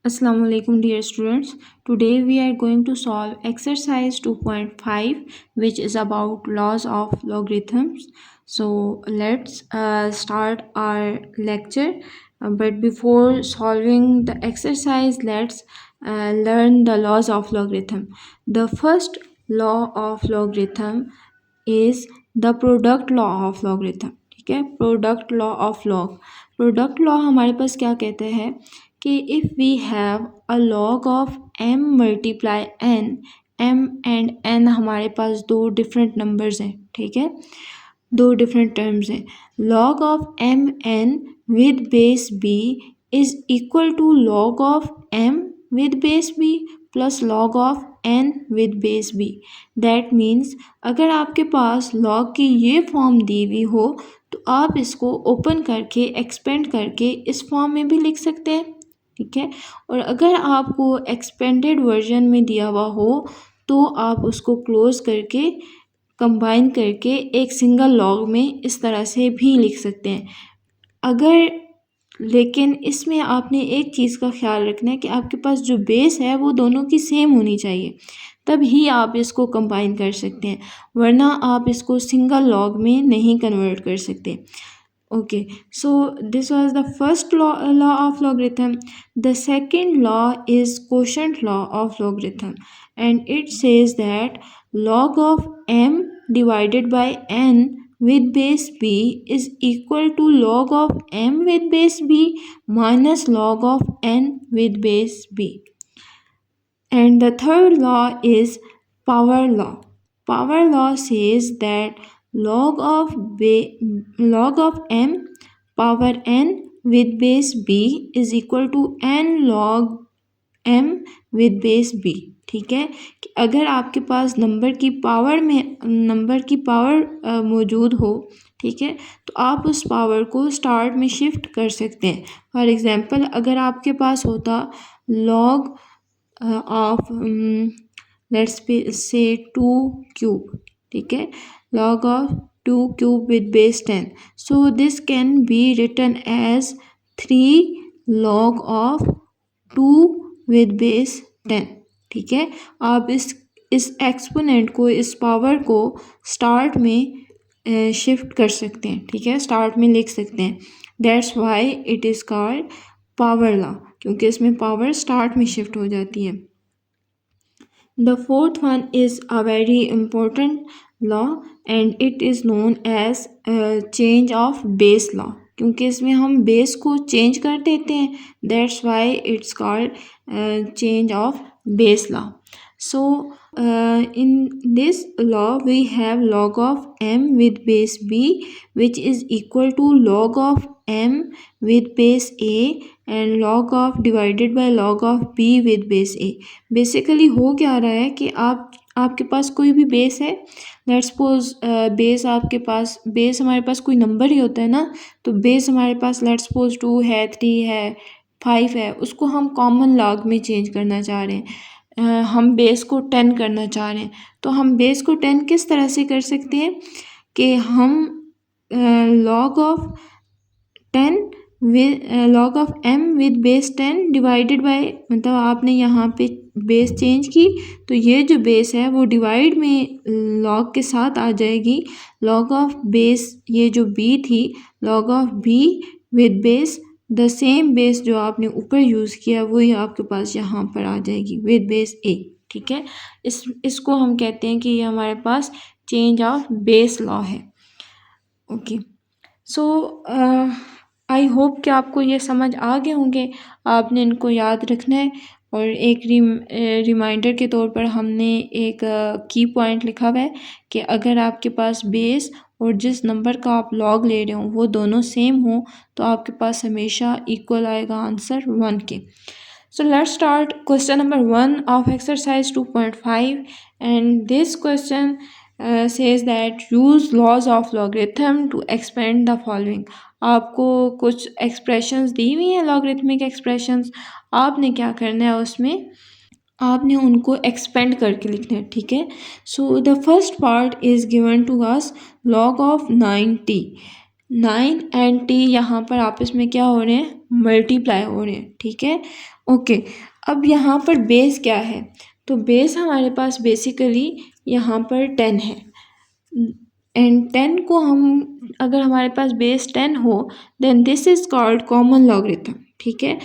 Assalamu alaikum dear students. Today we are going to solve exercise 2.5 which is about laws of logarithms. So let's start our lecture. But before solving the exercise, let's learn the laws of logarithm. The first law of logarithm is the product law of logarithm. ठीक है, product law of log. Product law हमारे पास क्या कहते हैं कि if we have a log of m multiply n, m and n हमारे पास दो डिफरेंट नंबर्स हैं. ठीक है, दो डिफरेंट टर्म्स हैं. Log of m n with base b is equal to log of m with base b plus log of n with base b. That means अगर आपके पास log की ये फॉर्म दी हुई हो तो आप इसको ओपन करके एक्सपेंड करके इस फॉर्म में भी लिख सकते हैं. ठीक है, और अगर आपको एक्सपेंडेड वर्जन में दिया हुआ हो तो आप उसको क्लोज करके कंबाइन करके एक सिंगल लॉग में इस तरह से भी लिख सकते हैं. अगर लेकिन इसमें आपने एक चीज़ का ख्याल रखना है कि आपके पास जो बेस है वो दोनों की सेम होनी चाहिए, तब ही आप इसको कंबाइन कर सकते हैं, वरना आप इसको सिंगल लॉग में नहीं कन्वर्ट कर सकते. Okay, so this was the first law of logarithm. The second law is quotient law of logarithm, and it says that log of m divided by n with base b is equal to log of m with base b minus log of n with base b. And the third law is power law. Power law says that log of m power n with base b is equal to n log m with base b. ठीक है, कि अगर आपके पास number की power मौजूद हो, ठीक है, तो आप उस पावर को स्टार्ट में शिफ्ट कर सकते हैं. फॉर एग्जांपल अगर आपके पास होता log of let's say 2 cube. ठीक है, log of 2 cube with base 10. So this can be written as 3 log of 2 with base 10. ठीक है, आप इस एक्सपोनेंट को, इस पावर को स्टार्ट में शिफ्ट कर सकते हैं. ठीक है, स्टार्ट में लिख सकते हैं. That's why it is called power law, क्योंकि इसमें पावर स्टार्ट में शिफ्ट हो जाती है. The fourth one is a very important law and it is known as change of base law. क्योंकि इसमें हम बेस को चेंज कर देते हैं, that's why it's called change of base law. So in this law we have log of m with base b which is equal to log of m with base a and log of divided by log of b with base a. Basically हो क्या रहा है कि आपके पास कोई भी base है, let's suppose base हमारे पास कोई नंबर ही होता है ना, तो बेस हमारे पास लेट्स सपोज 2 है, 3 है, 5 है, उसको हम कॉमन लॉग में चेंज करना चाह रहे हैं. हम बेस को 10 करना चाह रहे हैं, तो हम बेस को 10 किस तरह से कर सकते हैं कि हम log of m with base 10 divided by, मतलब आपने यहाँ पे बेस चेंज की तो ये जो बेस है वो डिवाइड में log के साथ आ जाएगी. log of बेस ये जो b थी, log of b with base the same base जो आपने ऊपर यूज़ किया वही आपके पास यहाँ पर आ जाएगी विद बेस a. ठीक है, इसको हम कहते हैं कि ये हमारे पास चेंज ऑफ बेस लॉ है. ओके, सो आई होप कि आपको ये समझ आ गए होंगे. आपने इनको याद रखना है, और एक रिमाइंडर के तौर पर हमने एक की पॉइंट लिखा हुआ है कि अगर आपके पास बेस और जिस नंबर का आप लॉग ले रहे हो वो दोनों सेम हो तो आपके पास हमेशा इक्वल आएगा आंसर 1 के. So let's start question number 1 of exercise 2.5, and this question says that use laws of logarithm to expand the following. आपको कुछ एक्सप्रेशंस दी हुई हैं, लॉगरिथमिक एक्सप्रेशंस. आपने क्या करना है, उसमें आपने उनको एक्सपेंड करके लिखना है. ठीक है, so the first part is given to us log of 9t. 9 and t यहाँ पर आपस में क्या हो रहे हैं, मल्टीप्लाई हो रहे हैं. ठीक है, ओके, अब यहाँ पर बेस क्या है? तो बेस हमारे पास बेसिकली यहाँ पर 10 है एंड 10 को हम अगर हमारे पास बेस 10 हो then this is called common logarithm, ठीक है।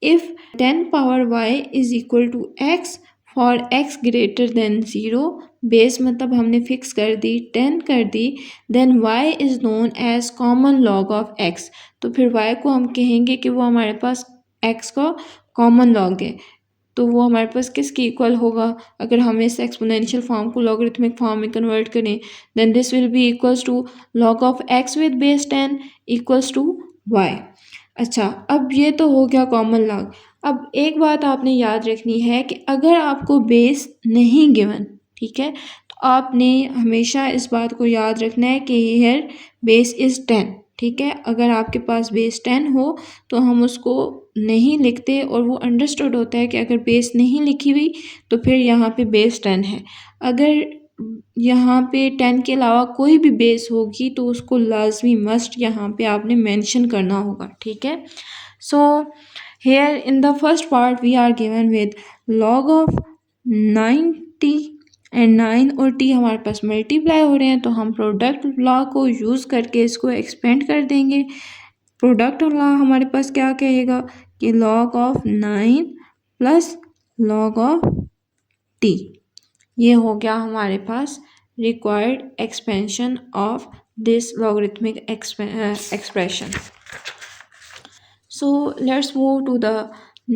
If 10 power y is equal to x for x greater than 0, base मतलब हमने फिक्स कर दी 10 कर दी, then y is known as common log of x। तो फिर y को हम कहेंगे कि वो हमारे पास x का कॉमन लॉग है। तो वो हमारे पास किसके इक्वल होगा? अगर हम इस एक्सपोनेंशियल फॉर्म को लॉगरिथमिक फॉर्म में कन्वर्ट करें then this will be equals to log of x with base 10 equals to y। अच्छा, अब ये तो हो गया कॉमन लॉग। अब एक बात आपने याद रखनी है कि अगर आपको बेस नहीं गिवन, ठीक है, तो आपने हमेशा इस बात को याद रखना है कि हियर बेस इज़ 10, ठीक है। अगर आपके पास बेस 10 हो तो हम उसको नहीं लिखते और वो अंडरस्टूड होता है कि अगर बेस नहीं लिखी हुई तो फिर यहाँ पे बेस 10 है। अगर यहाँ पे 10 के अलावा कोई भी बेस होगी तो उसको लाजमी मस्ट यहाँ पे आपने मेंशन करना होगा, ठीक है। So here in the first part we are given with log of 90 and 9 और t हमारे पास मल्टीप्लाई हो रहे हैं, तो हम प्रोडक्ट लॉ को यूज़ करके इसको एक्सपेंड कर देंगे। प्रोडक्ट लॉ हमारे पास क्या कहेगा कि log of 9 plus log of t, ये हो गया हमारे पास required expansion of this logarithmic expression. So let's move to the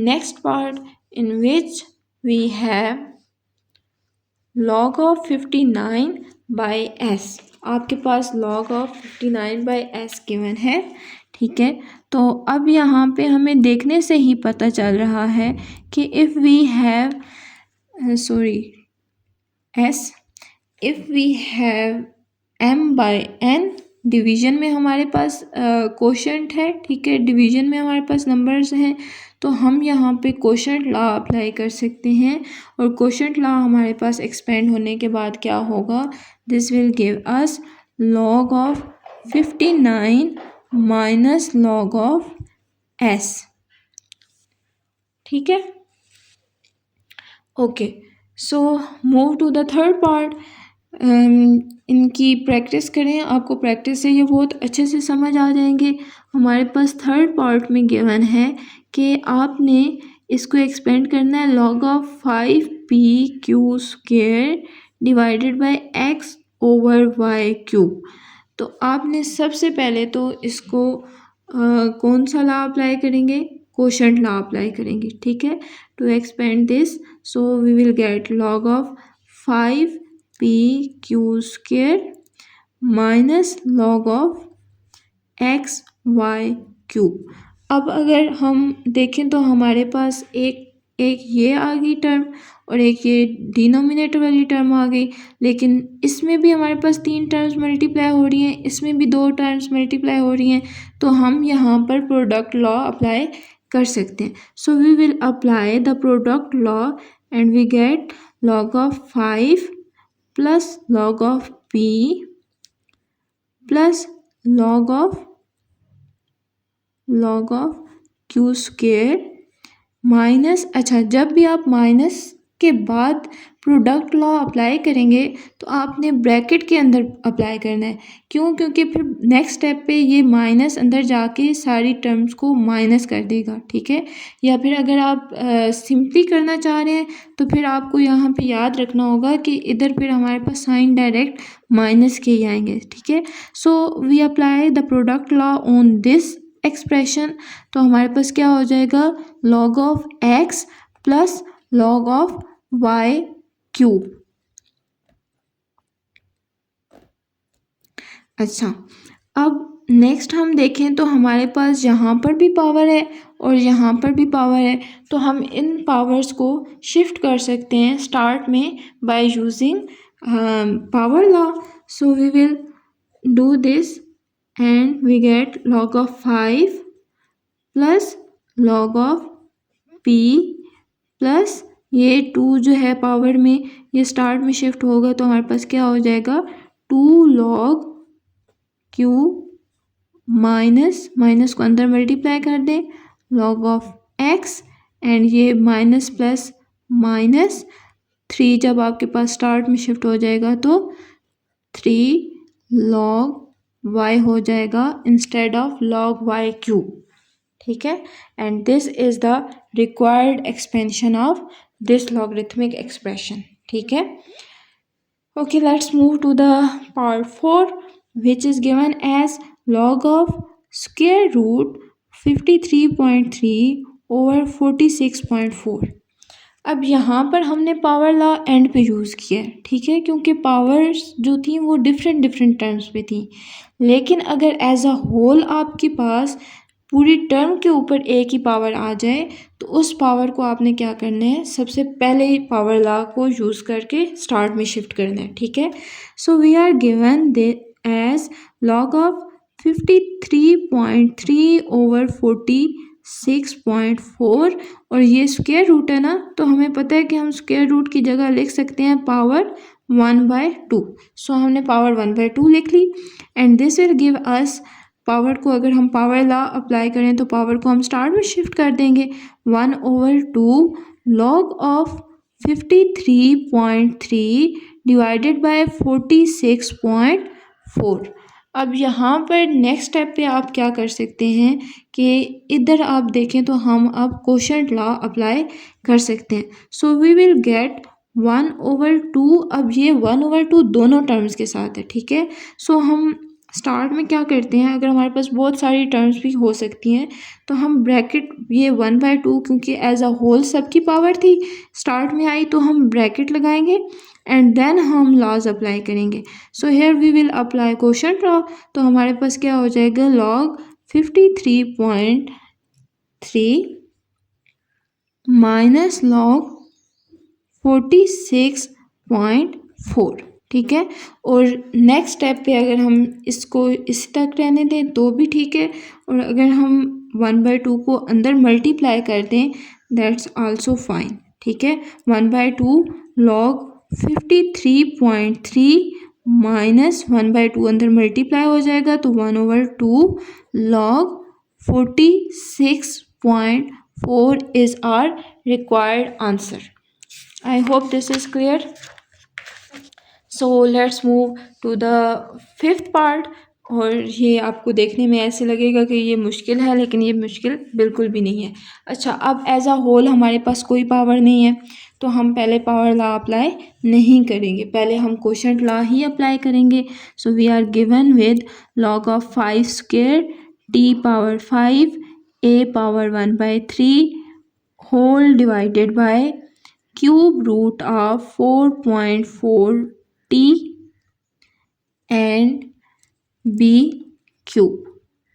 next part in which we have log of 59 by s। आपके पास log of 59 by s given है, ठीक है। तो अब यहाँ पे हमें देखने से ही पता चल रहा है कि if we have if we have m by n, division में हमारे पास कोशेंट है, ठीक है, डिवीज़न में हमारे पास नंबर्स हैं, तो हम यहाँ पे कोशेंट लॉ अप्लाई कर सकते हैं और कोशेंट लॉ हमारे पास एक्सपेंड होने के बाद क्या होगा, this will give us log of 59 minus log of s, ठीक है। Okay, so move to the third part. इनकी प्रैक्टिस करें, आपको प्रैक्टिस से ये बहुत अच्छे से समझ आ जाएंगे। हमारे पास थर्ड पार्ट में गिवन है कि आपने इसको एक्सपेंड करना है log of 5p² square divided by x over y cube. तो आपने सबसे पहले तो इसको कौन सा लॉ अप्लाई करेंगे? कोशेंट लॉ अप्लाई करेंगे, ठीक है। To expand this so we will get log of 5p² square minus log of xy cube. अब अगर हम देखें तो हमारे पास एक ये आ गई टर्म और एक ये डिनोमिनेटर वाली टर्म आ गई, लेकिन इसमें भी हमारे पास 3 टर्म्स मल्टीप्लाई हो रही हैं, इसमें भी 2 टर्म्स मल्टीप्लाई हो रही हैं, तो हम यहाँ पर प्रोडक्ट लॉ अप्लाई कर सकते हैं। So we will apply the product law and we get log of 5 plus log of p plus log of q square minus, अच्छा जब भी आप माइनस के बाद प्रोडक्ट लॉ अप्लाई करेंगे तो आपने ब्रैकेट के अंदर अप्लाई करना है। क्यों? क्योंकि फिर नेक्स्ट स्टेप पे ये माइनस अंदर जाके सारी टर्म्स को माइनस कर देगा, ठीक है। या फिर अगर आप सिंपली करना चाह रहे हैं तो फिर आपको यहाँ पे याद रखना होगा कि इधर फिर हमारे पास साइन डायरेक्ट माइनस के ही आएंगे, ठीक है। So we apply the product law on this expression, तो हमारे पास क्या हो जाएगा log of x plus log of y cube. अच्छा, अब नेक्स्ट हम देखें तो हमारे पास यहाँ पर भी पावर है और यहाँ पर भी पावर है, तो हम इन पावर्स को शिफ्ट कर सकते हैं स्टार्ट में by using power law. So we will do this and we get log of 5 plus log of p plus ये 2 जो है पावर में ये स्टार्ट में शिफ्ट होगा, तो हमारे पास क्या हो जाएगा 2 log q माइनस को अंदर मल्टीप्लाई कर दें log ऑफ x एंड ये माइनस प्लस माइनस 3 जब आपके पास स्टार्ट में शिफ्ट हो जाएगा तो 3 log y हो जाएगा instead of log y cube, ठीक है। And this is the required expansion of this logarithmic expression, ठीक है। Okay, let's move to the part 4, which is given as log of square root 53.3 over 46.4। अब यहाँ पर हमने पावर लॉ एंड पे use किया है, ठीक है, क्योंकि पावर्स जो थी वो डिफरेंट डिफरेंट टर्म्स पे थी। लेकिन अगर एज अ होल आपके पास पूरी टर्म के ऊपर एक ही पावर आ जाए तो उस पावर को आपने क्या करना है, सबसे पहले ही पावर लॉ को यूज़ करके स्टार्ट में शिफ्ट करना है, ठीक है। So we are given the as log of 53.3 over 46.4 और ये स्क्वायर रूट है ना, तो हमें पता है कि हम स्क्वायर रूट की जगह लिख सकते हैं पावर 1/2। सो हमने पावर 1/2 लिख ली and this will give us power को, अगर हम पावर लॉ अप्लाई करें तो पावर को हम स्टार्ट में शिफ्ट कर देंगे 1/2 log ऑफ 53.3 डिवाइडेड बाय 46.4। अब यहाँ पर नेक्स्ट स्टेप पे आप क्या कर सकते हैं कि इधर आप देखें तो हम अब कोशेंट लॉ अप्लाई कर सकते हैं। So we will get 1/2। अब ये 1/2 दोनों टर्म्स के साथ है, ठीक है। सो हम स्टार्ट में क्या करते हैं, अगर हमारे पास बहुत सारी टर्म्स भी हो सकती हैं तो हम ब्रैकेट ये 1/2 क्योंकि एज अ होल सबकी पावर थी स्टार्ट में आई तो हम ब्रैकेट लगाएंगे एंड देन हम लॉज अप्लाई करेंगे। So here we will apply quotient law. तो हमारे पास क्या हो जाएगा, log 53.3 माइनस log 46.4, ठीक है। और नेक्स्ट स्टेप पे अगर हम इसको इसी तक रहने दें तो भी ठीक है, और अगर हम 1/2 को अंदर मल्टीप्लाई कर दें दैट्स आल्सो फाइन, ठीक है। 1/2 log 53.3 माइनस 1/2 अंदर मल्टीप्लाई हो जाएगा तो 1/2 log 46.4 is our required answer. I hope this is clear. So let's move to the fifth part. और ये आपको देखने में ऐसे लगेगा कि ये मुश्किल है, लेकिन ये मुश्किल बिल्कुल भी नहीं है। अच्छा, अब एज अ होल हमारे पास कोई पावर नहीं है तो हम पहले पावर लॉ अप्लाई नहीं करेंगे, पहले हम कोशेंट लॉ ही अप्लाई करेंगे। So we are given with log of 5 square t power 5 a power 1/3 whole divided by cube root of 4.4t and b cube,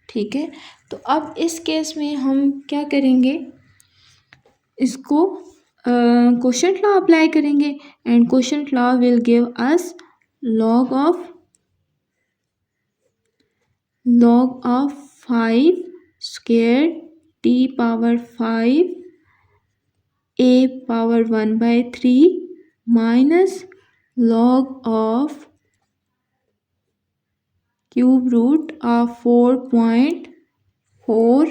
ठीक है। तो अब इस केस में हम क्या करेंगे, इसको कोशेंट लॉ अप्लाई करेंगे and quotient law will give us log of 5 square t power 5 a power 1/3 minus log of cube root of 4.4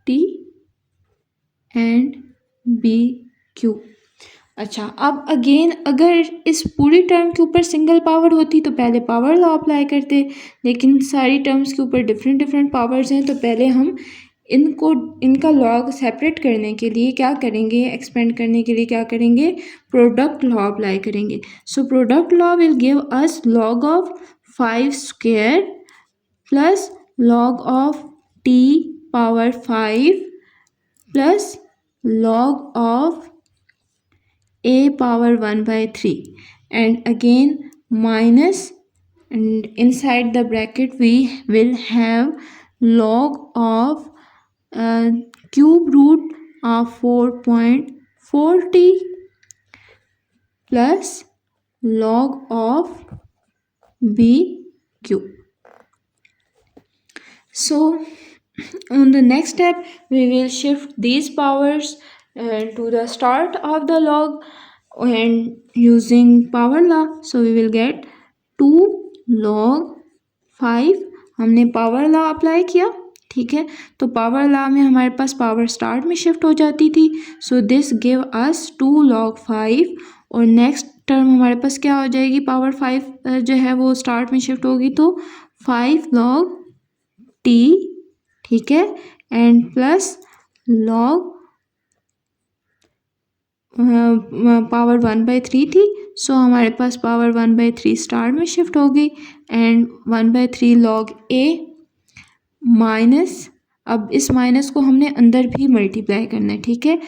t and b cube. अच्छा, अब अगेन अगर इस पूरी टर्म के ऊपर सिंगल पावर होती तो पहले पावर लॉ अप्लाई करते, लेकिन सारी टर्म्स के ऊपर डिफरेंट डिफरेंट पावर्स हैं तो पहले हम इनका लॉग सेपरेट करने के लिए क्या करेंगे, एक्सपेंड करने के लिए क्या करेंगे, प्रोडक्ट लॉ अप्लाई करेंगे। So product law will give us log of 5 square plus log of t power 5 plus log of a power 1/3 and again minus, and inside the bracket we will have log of cube root of 4.4t plus log of b cube. So on the next step we will shift these powers to the start of the log and using power law. So we will get 2 log 5, हमने power law apply किया ठीक है। तो power law में हमारे पास power start में shift हो जाती थी, so this give us 2 log 5 और नेक्स्ट टर्म हमारे पास क्या हो जाएगी, पावर 5 जो है वो स्टार्ट में शिफ्ट होगी तो 5 log t, ठीक है, एंड प्लस log पावर 1/3 थी, सो हमारे पास पावर 1/3 स्टार्ट में शिफ्ट हो गई एंड 1/3 log a माइनस, अब इस माइनस को हमने अंदर भी मल्टीप्लाई करना है, ठीक है।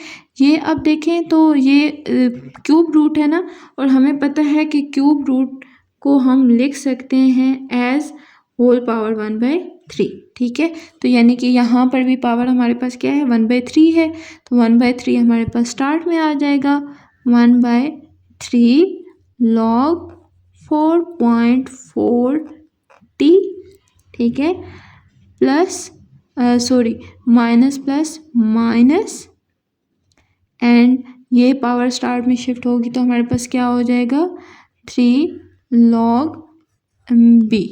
ये अब देखें तो ये क्यूब रूट है ना, और हमें पता है कि क्यूब रूट को हम लिख सकते हैं एज होल पावर 1/3, ठीक है। तो यानी कि यहाँ पर भी पावर हमारे पास क्या है, 1/3 है, तो 1/3 हमारे पास स्टार्ट में आ जाएगा 1/3 log 4.4 t, ठीक है, plus sorry minus plus minus, and ये पावर स्टार्ट में शिफ्ट होगी तो हमारे पास क्या हो जाएगा 3 log b,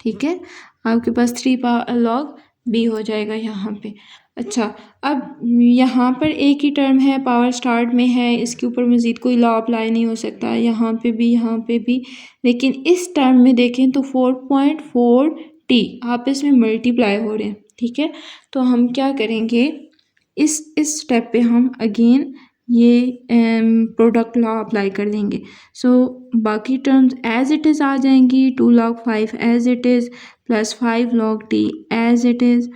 ठीक है। आपके पास 3 log b हो जाएगा यहाँ पे। अच्छा, अब यहाँ पर एक ही टर्म है, पावर स्टार्ट में है, इसके ऊपर मज़ीद कोई लॉ अप्लाई नहीं हो सकता, यहाँ पे भी यहाँ पे भी, लेकिन इस टर्म में देखें तो 4.4 t आपस में मल्टीप्लाई हो रहे हैं, ठीक है। तो हम क्या करेंगे, इस स्टेप पे हम अगेन ये प्रोडक्ट लॉ अप्लाई कर देंगे। सो बाकी टर्म्स एज इट इज़ आ जाएंगी, 2 log 5 as it is, plus 5 log t as it is,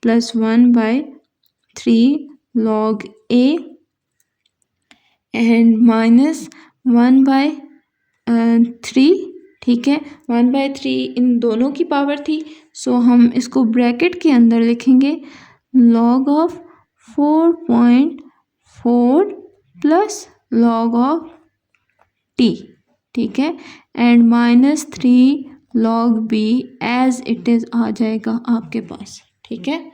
plus 1/3 log a and minus 1/3, ठीक है। 1/3 इन दोनों की पावर थी, सो हम इसको ब्रैकेट के अंदर लिखेंगे log of 4.4 plus log of t, ठीक है, and -3 log b as it is आ जाएगा आपके पास, ठीक है।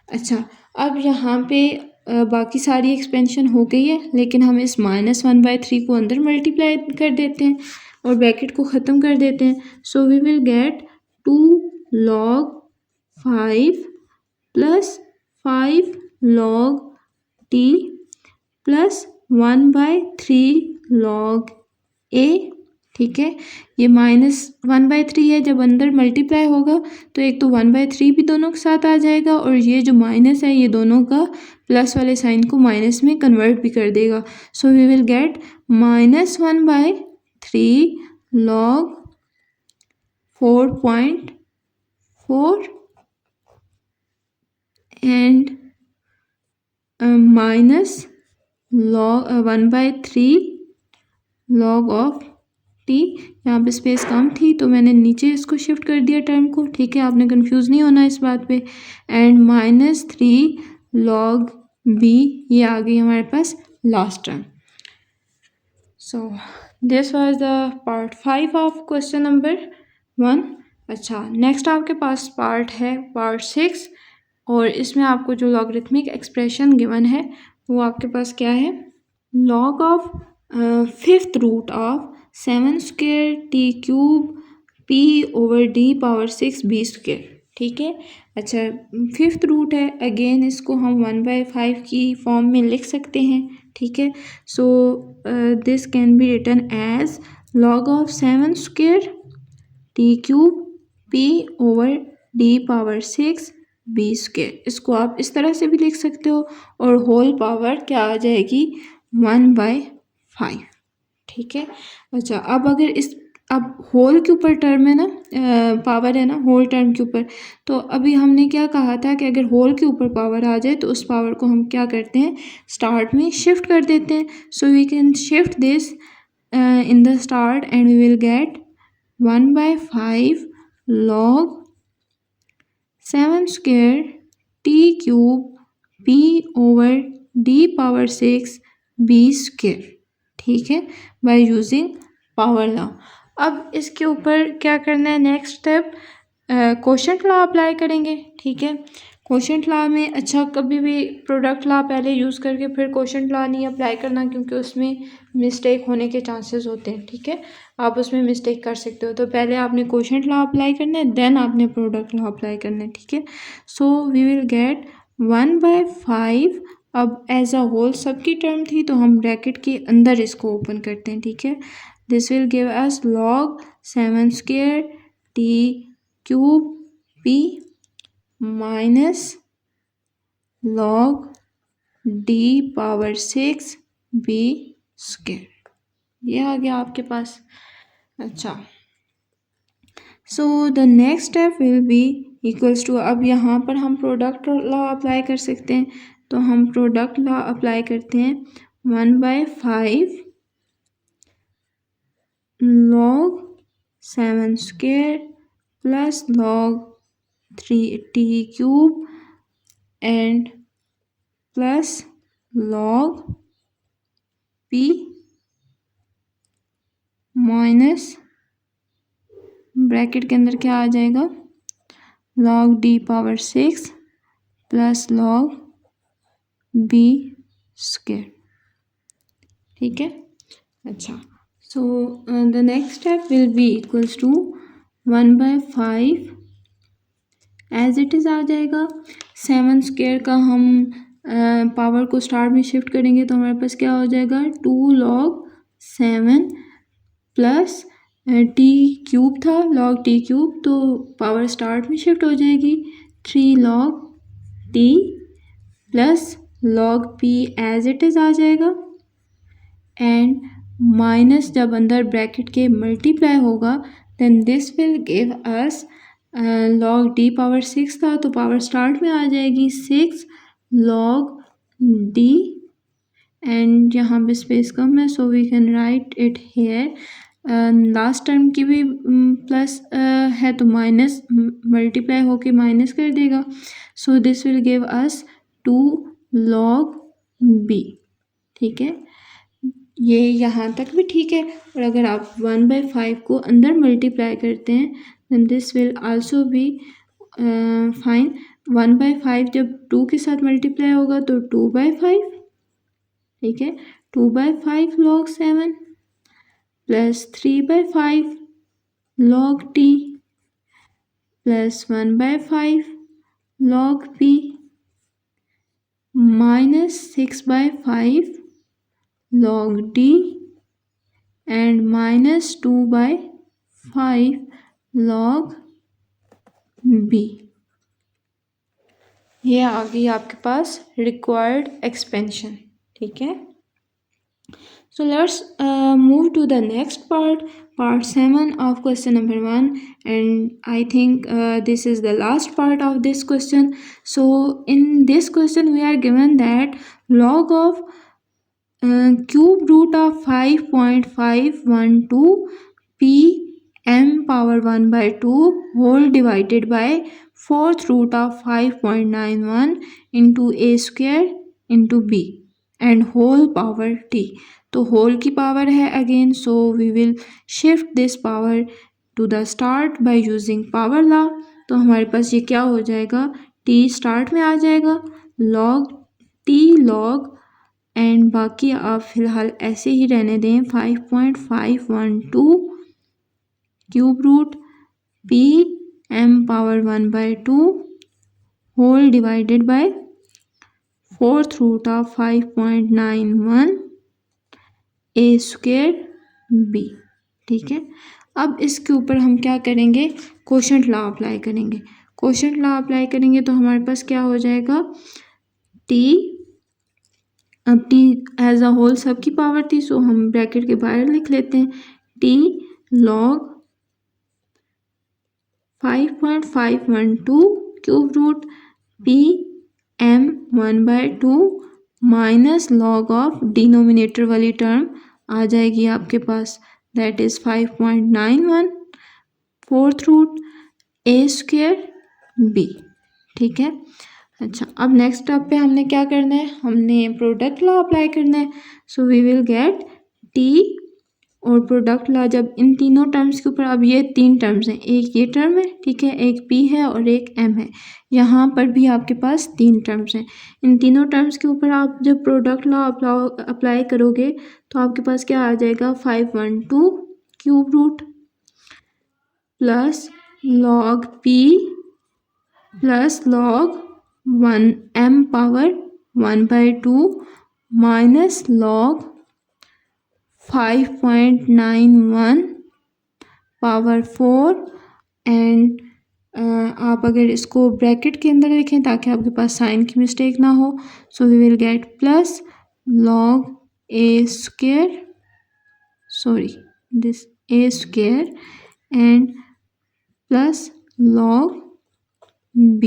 अच्छा, अब यहाँ पे बाकी सारी एक्सपेंशन हो गई है, लेकिन हम इस -1/3 को अंदर मल्टीप्लाई कर देते हैं और ब्रैकेट को ख़त्म कर देते हैं। So we will get 2 log 5 plus 5 log t plus 1/3 log a, ठीक है। ये -1/3 है, जब अंदर मल्टीप्लाई होगा तो एक तो 1/3 भी दोनों के साथ आ जाएगा और ये जो माइनस है ये दोनों का प्लस वाले साइन को माइनस में कन्वर्ट भी कर देगा। So we will get -1/3 log 4.4 and minus log 1/3 log of t, यहाँ पे स्पेस कम थी तो मैंने नीचे इसको शिफ्ट कर दिया टर्म को, ठीक है, आपने कंफ्यूज नहीं होना इस बात पे, एंड -3 log बी, ये आ गई हमारे पास last term. So this was the part 5 of question number 1। अच्छा, नेक्स्ट आपके पास पार्ट है पार्ट 6, और इसमें आपको जो लॉगरिथमिक एक्सप्रेशन गिवन है वो आपके पास क्या है, log of 5th root of 7 square t cube p over d power 6 b square, ठीक है। अच्छा, 5th रूट है, अगेन इसको हम 1/5 की फॉर्म में लिख सकते हैं, ठीक है। So this can be written as log of 7 square t cube p over d power 6 b square, इसको आप इस तरह से भी लिख सकते हो, और होल पावर क्या आ जाएगी 1/5, ठीक है। अच्छा, अब अगर अब होल के ऊपर टर्म है ना, पावर है ना होल टर्म के ऊपर, तो अभी हमने क्या कहा था कि अगर होल के ऊपर पावर आ जाए तो उस पावर को हम क्या करते हैं, स्टार्ट में शिफ्ट कर देते हैं। So we can shift this in the start and we will get 1/5 log 7 square t cube p over d power 6 b square, ठीक है, बाय यूजिंग पावर लॉ। अब इसके ऊपर क्या करना है, next step quotient law apply करेंगे, ठीक है। क्वोशंट लॉ में अच्छा कभी भी प्रोडक्ट लॉ पहले यूज़ करके फिर क्वोशंट लॉ नहीं अप्लाई करना, क्योंकि उसमें मिस्टेक होने के चांसेस होते हैं। ठीक है, आप उसमें मिस्टेक कर सकते हो। तो पहले आपने क्वोशंट लॉ अप्लाई करना है, देन आपने प्रोडक्ट लॉ अप्लाई करना है। ठीक है, सो वी विल गेट 1/5। अब एज अ होल सबकी टर्म थी तो हम ब्रैकेट के अंदर इसको ओपन करते हैं। ठीक है, this will give us log 7² t³ p minus log d⁻6 b²। ये आ गया आपके पास। अच्छा, so the next step will be equals to, अब यहाँ पर हम प्रोडक्ट लॉ अप्लाई कर सकते हैं। तो हम प्रोडक्ट लॉ अप्लाई करते हैं 1/5 log 7² plus log 3t³ and plus log p minus bracket के अंदर क्या आ जाएगा, log d⁻6 plus log b²। ठीक है, अच्छा, so the next step will be equals to 1/5 as it is आ जाएगा। 7² का हम पावर को स्टार में शिफ्ट करेंगे तो हमारे पास क्या हो जाएगा, 2 log 7 प्लस t³ था, log t³ तो पावर स्टार्ट में शिफ्ट हो जाएगी 3 log t plus log p as it is आ जाएगा। एंड माइनस जब अंदर ब्रैकेट के मल्टीप्लाई होगा then this will give us log d⁻6 था तो पावर स्टार्ट में आ जाएगी 6 log d एंड यहाँ पे स्पेस कम है so we can write it here. Last term की भी प्लस है तो माइनस मल्टीप्लाई होके माइनस कर देगा। सो this will give us 2 log b। ठीक है, ये यहाँ तक भी ठीक है। और अगर आप 1/5 को अंदर मल्टीप्लाई करते हैं then this will also be fine. 1/5 जब 2 के साथ मल्टीप्लाई होगा तो 2/5। ठीक है, 2/5 log 7 plus 3/5 log t plus 1/5 log p minus 6/5 log d and minus 2/5 log b। ये आ गई आपके पास रिक्वायर्ड एक्सपेंशन। ठीक है, so let's move to the next part 7 of question number 1, and I think this is the last part of this question. So in this question we are given that log of cube root of 5.512 p m power 1/2 whole divided by 4th root of 5.91 into a² into b and whole power t। तो whole की power है again, so we will shift this power to the start by using power law. तो हमारे पास ये क्या हो जाएगा, t start में आ जाएगा log t log एंड बाकी आप फिलहाल ऐसे ही रहने दें 5.512 cube root p m power 1/2 whole divided by 4th root of 5.91 a² b। ठीक है, अब इसके ऊपर हम क्या करेंगे, क्वोशंट लॉ अप्लाई करेंगे। क्वोशंट लॉ अप्लाई करेंगे तो हमारे पास क्या हो जाएगा, t, अब t एज अ होल सबकी पावर थी सो हम ब्रैकेट के बाहर लिख लेते हैं t log 5.512 cube root p m 1/2 minus log of denominator वाली टर्म आ जाएगी आपके पास, that is 5.91 4th root a² b। ठीक है, अच्छा, अब नेक्स्ट स्टेप पे हमने क्या करना है, हमने प्रोडक्ट लॉ अप्लाई करना है। So we will get t और प्रोडक्ट ला जब इन तीनों टर्म्स के ऊपर, अब ये 3 टर्म्स हैं, एक ये टर्म है, ठीक है, एक p है और एक m है, यहाँ पर भी आपके पास 3 टर्म्स हैं। इन तीनों टर्म्स के ऊपर आप जब प्रोडक्ट लॉ अप्लाई करोगे तो आपके पास क्या आ जाएगा, 512 cube root plus log p plus log 1m power 1/2 minus log 5.91 power 4 and आप अगर इसको ब्रैकेट के अंदर लिखें ताकि आपके पास साइन की मिस्टेक ना हो, so we will get plus log a square, sorry this a square and plus log b,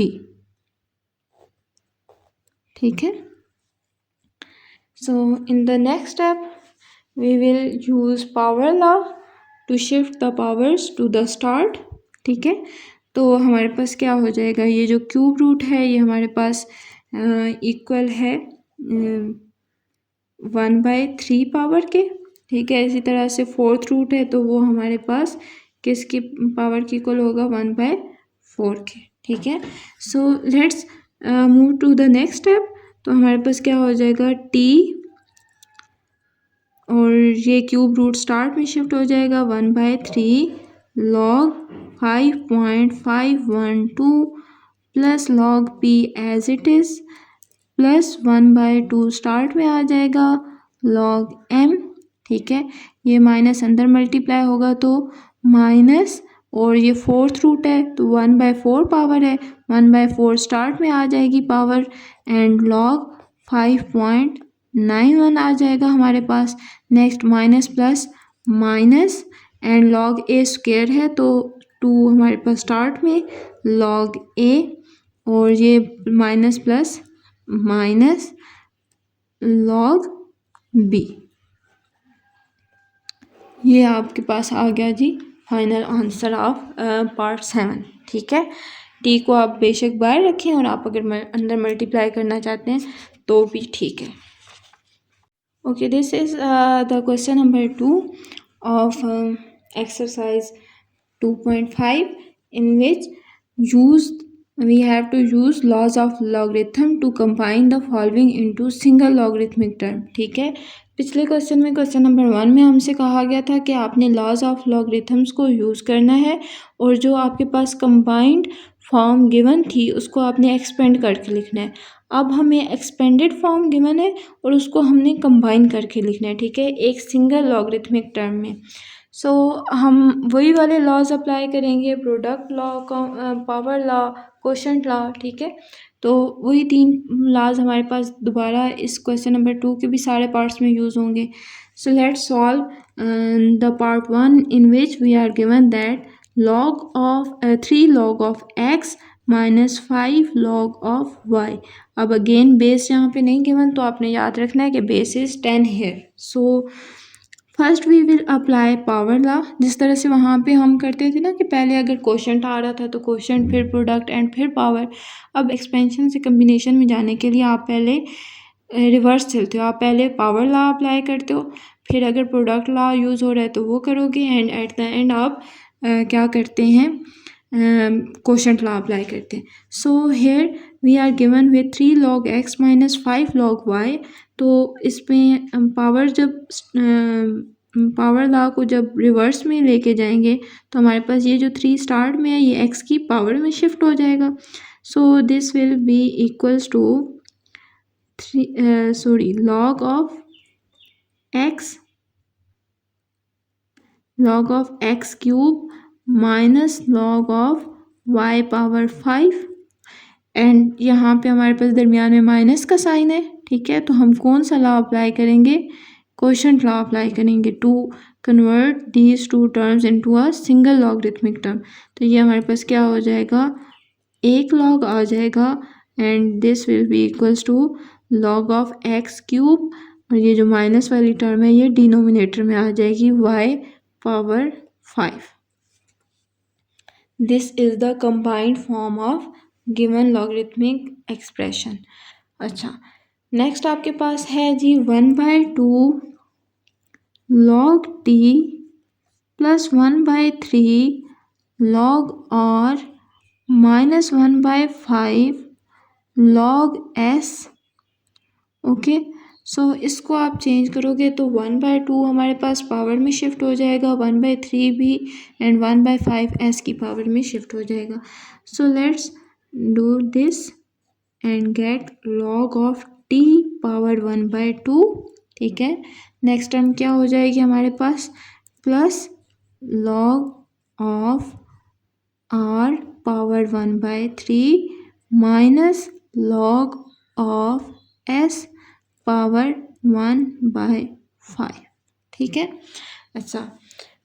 ठीक है। So in the next step we will use power law to shift the powers to the start, ठीक है। तो हमारे पास क्या हो जाएगा, ये जो क्यूब रूट है ये हमारे पास इक्वल है 1/3 पावर के, ठीक है। इसी तरह से 4th रूट है तो वो हमारे पास किसकी पावर की इक्वल होगा, 1/4 के, ठीक है। So let's move to the next step. तो हमारे पास क्या हो जाएगा, t और ये क्यूब रूट स्टार्ट में शिफ्ट हो जाएगा 1/3 log 5.512 plus log p as it is plus 1/2 start में आ जाएगा log m, ठीक है। ये माइनस अंदर मल्टीप्लाई होगा तो माइनस, और ये 4th रूट है तो 1/4 पावर है, 1/4 स्टार्ट में आ जाएगी पावर एंड log 5.91 आ जाएगा हमारे पास। Next minus plus minus and log a square है तो 2 हमारे पास स्टार्ट में log a, और ये minus plus minus log b, ये आपके पास आ गया जी फाइनल आंसर ऑफ पार्ट 7, ठीक है। टी को आप बेशक बाहर रखें और आप अगर अंदर मल्टीप्लाई करना चाहते हैं तो भी ठीक है। Okay, this is the question number 2 of exercise 2.5 in which we have to use laws of logarithm to combine the following into single logarithmic term, ठीक है। पिछले क्वेश्चन में, क्वेश्चन नंबर 1 में हमसे कहा गया था कि आपने लॉज ऑफ लॉगरिथम्स को यूज़ करना है और जो आपके पास कंबाइंड फॉर्म गिवन थी उसको आपने एक्सपेंड करके लिखना है। अब हमें एक्सपेंडेड फॉर्म गिवन है और उसको हमने कंबाइन करके लिखना है, ठीक है, एक सिंगल लॉगरिथमिक टर्म में। सो हम वही वाले लॉज अप्लाई करेंगे, product law, power law, quotient law, ठीक है। तो वही 3 लॉज हमारे पास दोबारा इस क्वेश्चन नंबर 2 के भी सारे पार्ट्स में यूज़ होंगे। So let's solve the part 1 in which we are given that log of 3 log of x minus 5 log of y। अब अगेन बेस यहाँ पे नहीं गिवन तो आपने याद रखना है कि base is 10 here. So first we will apply power law, जिस तरह से वहाँ पे हम करते थे ना कि पहले अगर क्वोशंट आ रहा था तो क्वोशंट, फिर प्रोडक्ट एंड फिर पावर। अब एक्सपेंशन से कम्बिनेशन में जाने के लिए आप पहले रिवर्स चलते हो, आप पहले पावर लॉ अप्लाई करते हो, फिर अगर प्रोडक्ट लॉ यूज़ हो रहा है तो वो करोगे एंड एट द एंड आप क्या करते हैं, क्वोशंट लॉ अप्लाई करते हैं। So here we are given with 3 log x minus 5 log y। तो इसमें पावर जब पावर लॉ को जब रिवर्स में लेके जाएंगे तो हमारे पास ये जो 3 स्टार्ट में है ये x की पावर में शिफ्ट हो जाएगा। So this will be equals to log of x cube minus log of y power 5 and यहाँ पे हमारे पास दरमियान में माइनस का साइन है, ठीक है। तो हम कौन सा लॉ अप्लाई करेंगे, क्वोशंट लॉ अप्लाई करेंगे to convert these 2 terms into a single logarithmic term. तो ये हमारे पास क्या हो जाएगा, 1 log आ जाएगा and this will be equals to log of x cube, और ये जो माइनस वाली टर्म है ये डिनोमिनेटर में आ जाएगी y power 5। This is the combined form of given logarithmic expression. अच्छा, नेक्स्ट आपके पास है जी 1/2 log t plus 1/3 log r minus 1/5 log s। Okay, सो इसको आप चेंज करोगे तो 1/2 हमारे पास पावर में शिफ्ट हो जाएगा, 1/3 भी, एंड 1/5 s की पावर में शिफ्ट हो जाएगा। So let's do this and get log of t power 1/2। ठीक है, नेक्स्ट टर्म क्या हो जाएगी हमारे पास, plus log of r power 1/3 minus log of s power 1/5। ठीक है, अच्छा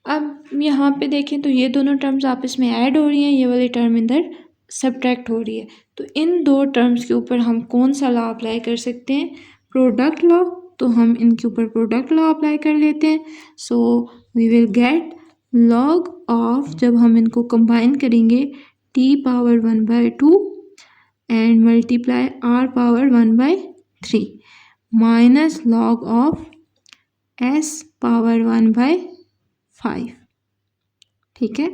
अब यहाँ पे देखें तो ये दोनों टर्म्स आपस में ऐड हो रही हैं, ये वाली टर्म इधर सब्ट्रैक्ट हो रही है। तो इन दो टर्म्स के ऊपर हम कौन सा लॉ अप्लाई कर सकते हैं, प्रोडक्ट लॉ। तो हम इनके ऊपर प्रोडक्ट लॉ अप्लाई कर लेते हैं। So we will get log of, जब हम इनको कंबाइन करेंगे, t power 1/2 and multiply r power 1/3 minus log of s power 1/5। ठीक है,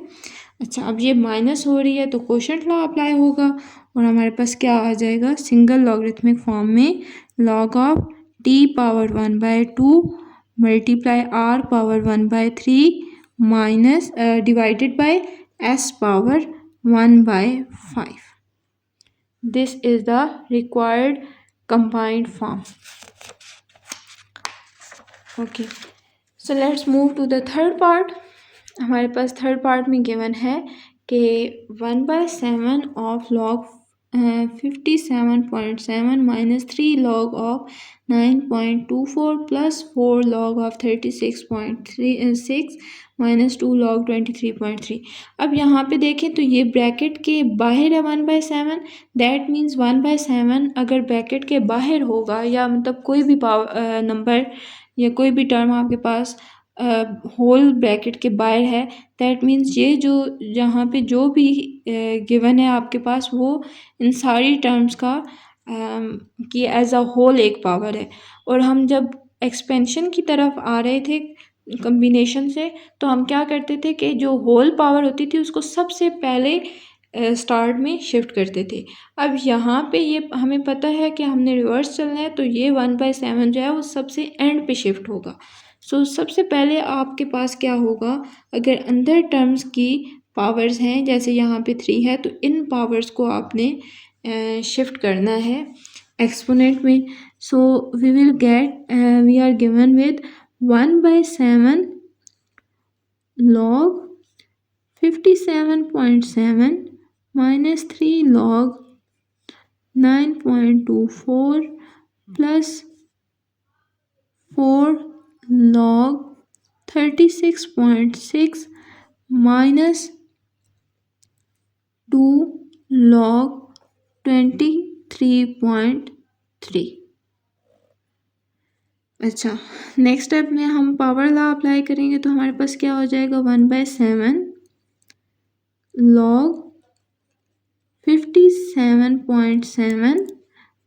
अच्छा अब ये माइनस हो रही है तो कोशेंट लॉ अप्लाई होगा और हमारे पास क्या आ जाएगा, सिंगल लॉगरिथमिक फॉर्म में log of t power 1/2 multiply r power 1/3 minus divided by s power 1/5। This is the required combined form. Okay, so let's move to the third part. हमारे पास थर्ड पार्ट में given है कि 1/7 of log 57.7 minus 3 log of 9.24 plus 4 log of 36.36 minus 2 log 23.3। अब यहाँ पे देखें तो ये ब्रैकेट के बाहर है 1/7, दैट मीन्स 1/7 अगर ब्रैकेट के बाहर होगा या मतलब कोई भी नंबर या कोई भी टर्म आपके पास होल ब्रैकेट के बाहर है, दैट मीन्स ये जो यहाँ पे जो भी गिवन है आपके पास वो इन सारी टर्म्स का कि एज अ होल एक पावर है। और हम जब एक्सपेंशन की तरफ आ रहे थे कम्बिनेशन से, तो हम क्या करते थे कि जो होल पावर होती थी उसको सबसे पहले स्टार्ट में शिफ्ट करते थे। अब यहाँ पे ये हमें पता है कि हमने रिवर्स चलना है, तो ये 1/7 जो है वो सबसे एंड पे शिफ्ट होगा। सो सबसे पहले आपके पास क्या होगा, अगर अंदर टर्म्स की पावर्स हैं, जैसे यहाँ पे 3 है, तो इन पावर्स को आपने शिफ्ट करना है एक्सपोनेंट में। So we will get, we are given with 1/7 log 57.7 minus 3 log 9.24 plus 4 log 36.6 minus 2 log 23.3। अच्छा, नेक्स्ट स्टेप में हम पावर लॉ अप्लाई करेंगे तो हमारे पास क्या हो जाएगा, 1/7 log 57.7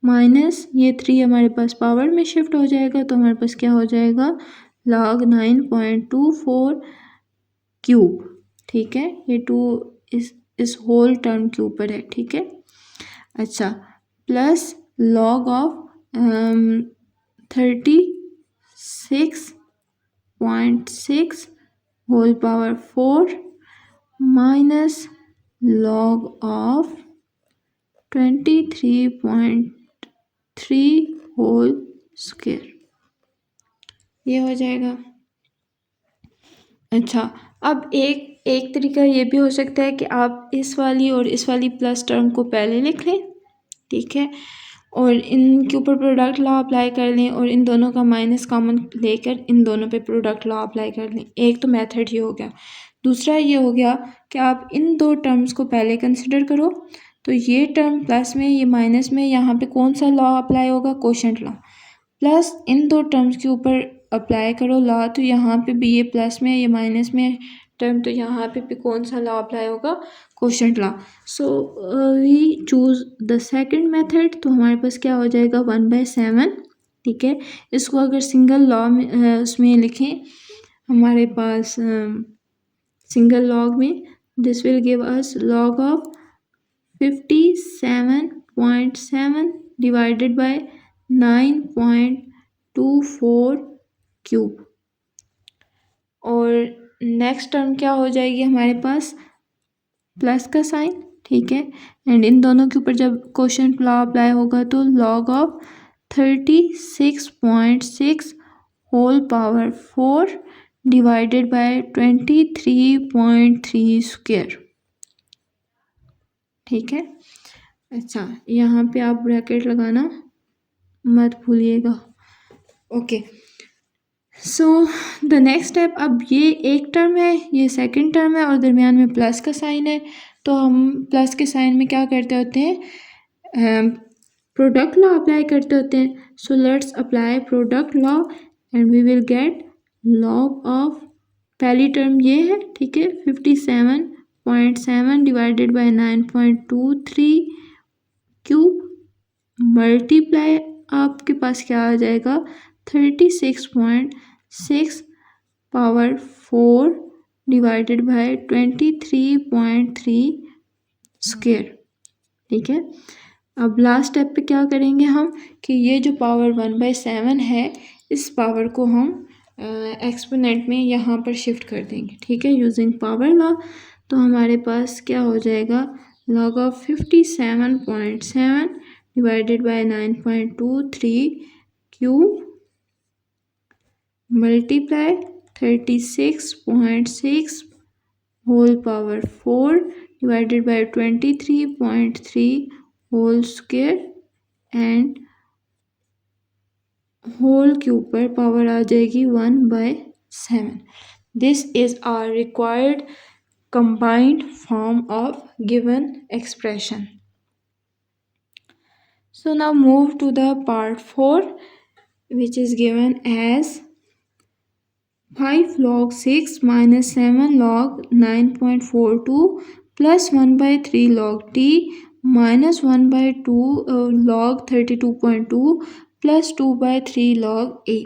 माइनस ये 3 हमारे पास पावर में शिफ्ट हो जाएगा, तो हमारे पास क्या हो जाएगा, log 9.24 क्यूब। ठीक है, ये 2 इस होल टर्म के ऊपर है। ठीक है, अच्छा plus log of 36.6 whole power 4 minus log of 23.3 whole square, ये हो जाएगा। अच्छा, अब एक तरीका ये भी हो सकता है कि आप इस वाली और इस वाली प्लस टर्म को पहले लिख लें। ठीक है, और इनके ऊपर प्रोडक्ट लॉ अप्लाई कर लें और इन दोनों का माइनस कॉमन लेकर इन दोनों पे प्रोडक्ट लॉ अप्लाई कर लें। एक तो मेथड ये हो गया। दूसरा ये हो गया कि आप इन दो टर्म्स को पहले कंसिडर करो, तो ये टर्म प्लस में, ये माइनस में, यहाँ पे कौन सा लॉ अप्लाई होगा, कोशेंट लॉ। प्लस इन दो टर्म्स के ऊपर अप्लाई करो लॉ, तो यहाँ पे भी ये प्लस में, ये माइनस में टर्म, तो यहाँ पे भी कौन सा लॉ अप्लाई होगा, quotient law. So we choose the second method, तो हमारे पास क्या हो जाएगा, 1/7। ठीक है, इसको अगर सिंगल लॉ में उसमें लिखें हमारे पास सिंगल लॉग में this will give us log of 57.7 divided bye 9.24 cube. और नेक्स्ट टर्म क्या हो जाएगी हमारे पास, प्लस का साइन, ठीक है। एंड इन दोनों के ऊपर जब क्वोशंट लॉ अप्लाई होगा तो log of 36.6 whole power 4 divided by 23.3 square, ठीक है। अच्छा, यहाँ पे आप ब्रैकेट लगाना मत भूलिएगा। Okay, so the next step, अब ये एक टर्म है, ये सेकंड टर्म है और दरमियान में प्लस का साइन है, तो हम प्लस के साइन में क्या करते होते हैं, प्रोडक्ट लॉ अप्लाई करते होते हैं। So let's apply product law and we will get log of, पहली टर्म ये है, ठीक है, 57.7 डिवाइडेड बाय 9.23 क्यूब मल्टीप्लाई आपके पास क्या आ जाएगा, 36.6 पावर 4 डिवाइडेड बाय 23.3 स्क्वायर, ठीक है। अब लास्ट स्टेप पे क्या करेंगे हम कि ये जो पावर 1/7 है, इस पावर को हम एक्सपोनेंट में यहाँ पर शिफ्ट कर देंगे, ठीक है, यूजिंग पावर लॉ। तो हमारे पास क्या हो जाएगा, log of 57.7 divided by 9.23 cube multiply 36.6 whole power 4 divided by 23.3 whole square and whole के ऊपर पावर आ जाएगी 1/7। This is our required combined form of given expression. So now move to the part 4, which is given as 5 log 6 minus 7 log 9.42 plus 1/3 log t minus 1/2 log 32.2 plus 2/3 log a।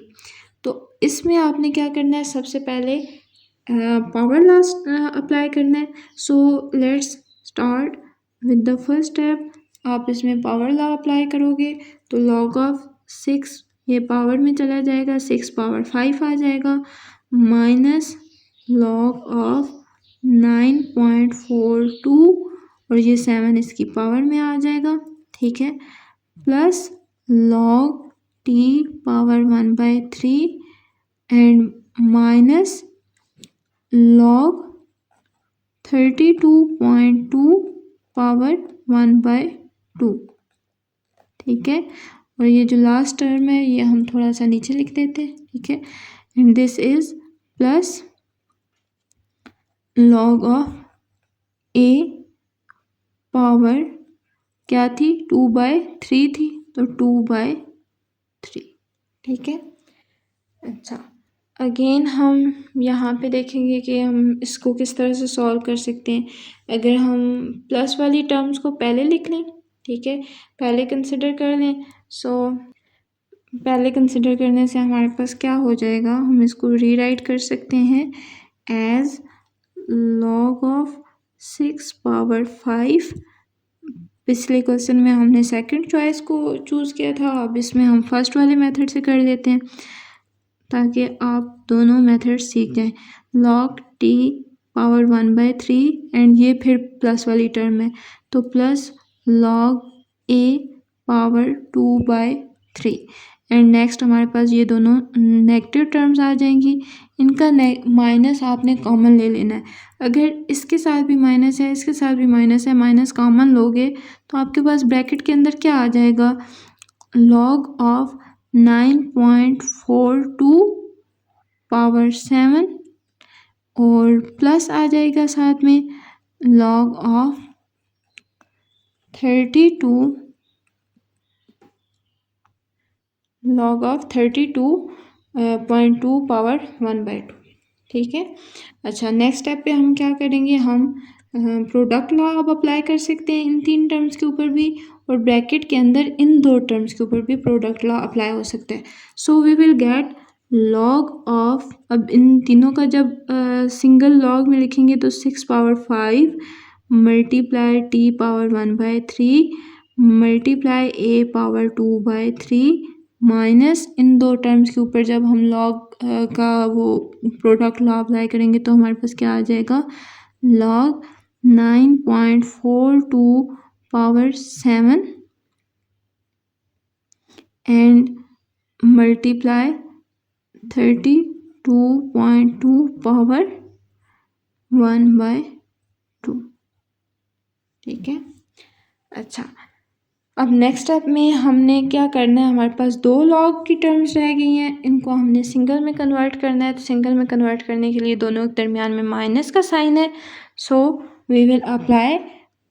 तो इसमें आपने क्या करना है, सबसे पहले पावर लॉ अप्लाई करना है। So let's start with the first step. आप इसमें पावर लॉ अप्लाई करोगे तो लॉग ऑफ 6 ये पावर में चला जाएगा, 6 पावर 5 आ जाएगा, माइनस लॉग ऑफ 9.42 और ये 7 इसकी पावर में आ जाएगा, ठीक है, plus log T power 1/3 and minus log 32.2 power 1/2, ठीक है। और ये जो लास्ट टर्म है ये हम थोड़ा सा नीचे लिख देते हैं, ठीक है, and this is plus log of A power क्या थी, 2/3 थी, तो 2/3, ठीक है। अच्छा, अगेन हम यहाँ पे देखेंगे कि हम इसको किस तरह से सॉल्व कर सकते हैं। अगर हम प्लस वाली टर्म्स को पहले लिख लें, ठीक है, पहले कंसिडर कर लें। सो पहले कंसिडर करने से हमारे पास क्या हो जाएगा, हम इसको रीराइट कर सकते हैं एज लॉग ऑफ 6 पावर 5। पिछले क्वेश्चन में हमने सेकंड चॉइस को चूज़ किया था, अब इसमें हम फर्स्ट वाले मेथड से कर लेते हैं ताकि आप दोनों मेथड सीख जाएं। लॉग टी पावर 1/3 एंड ये फिर प्लस वाली टर्म है, तो plus log A power 2/3 and next हमारे पास ये दोनों नेगेटिव टर्म्स आ जाएंगी, इनका माइनस आपने कॉमन ले लेना है। अगर इसके साथ भी माइनस है, इसके साथ भी माइनस है, माइनस कॉमन लोगे तो आपके पास ब्रैकेट के अंदर क्या आ जाएगा, लॉग ऑफ 9.42 पावर 7 और प्लस आ जाएगा साथ में लॉग ऑफ 32.2 पावर 1/2, ठीक है। अच्छा, नेक्स्ट स्टेप पे हम क्या करेंगे, हम प्रोडक्ट लॉ अब अप्लाई कर सकते हैं इन 3 टर्म्स के ऊपर भी, और ब्रैकेट के अंदर इन 2 टर्म्स के ऊपर भी प्रोडक्ट लॉ अप्लाई हो सकता है। So we will get log of, अब इन तीनों का जब सिंगल लॉग में लिखेंगे तो 6 power 5 multiply T power 1/3 multiply ए पावर 2/3 माइनस इन दो टर्म्स के ऊपर जब हम लॉग का वो प्रोडक्ट लॉ अप्लाई करेंगे तो हमारे पास क्या आ जाएगा, log 9.42 power 7 and multiply 32.2 power 1/2। ठीक है। अच्छा, अब नेक्स्ट स्टेप में हमने क्या करना है, हमारे पास दो लॉग की टर्म्स रह गई हैं, इनको हमने सिंगल में कन्वर्ट करना है। तो सिंगल में कन्वर्ट करने के लिए दोनों के दरमियान में माइनस का साइन है, so we will apply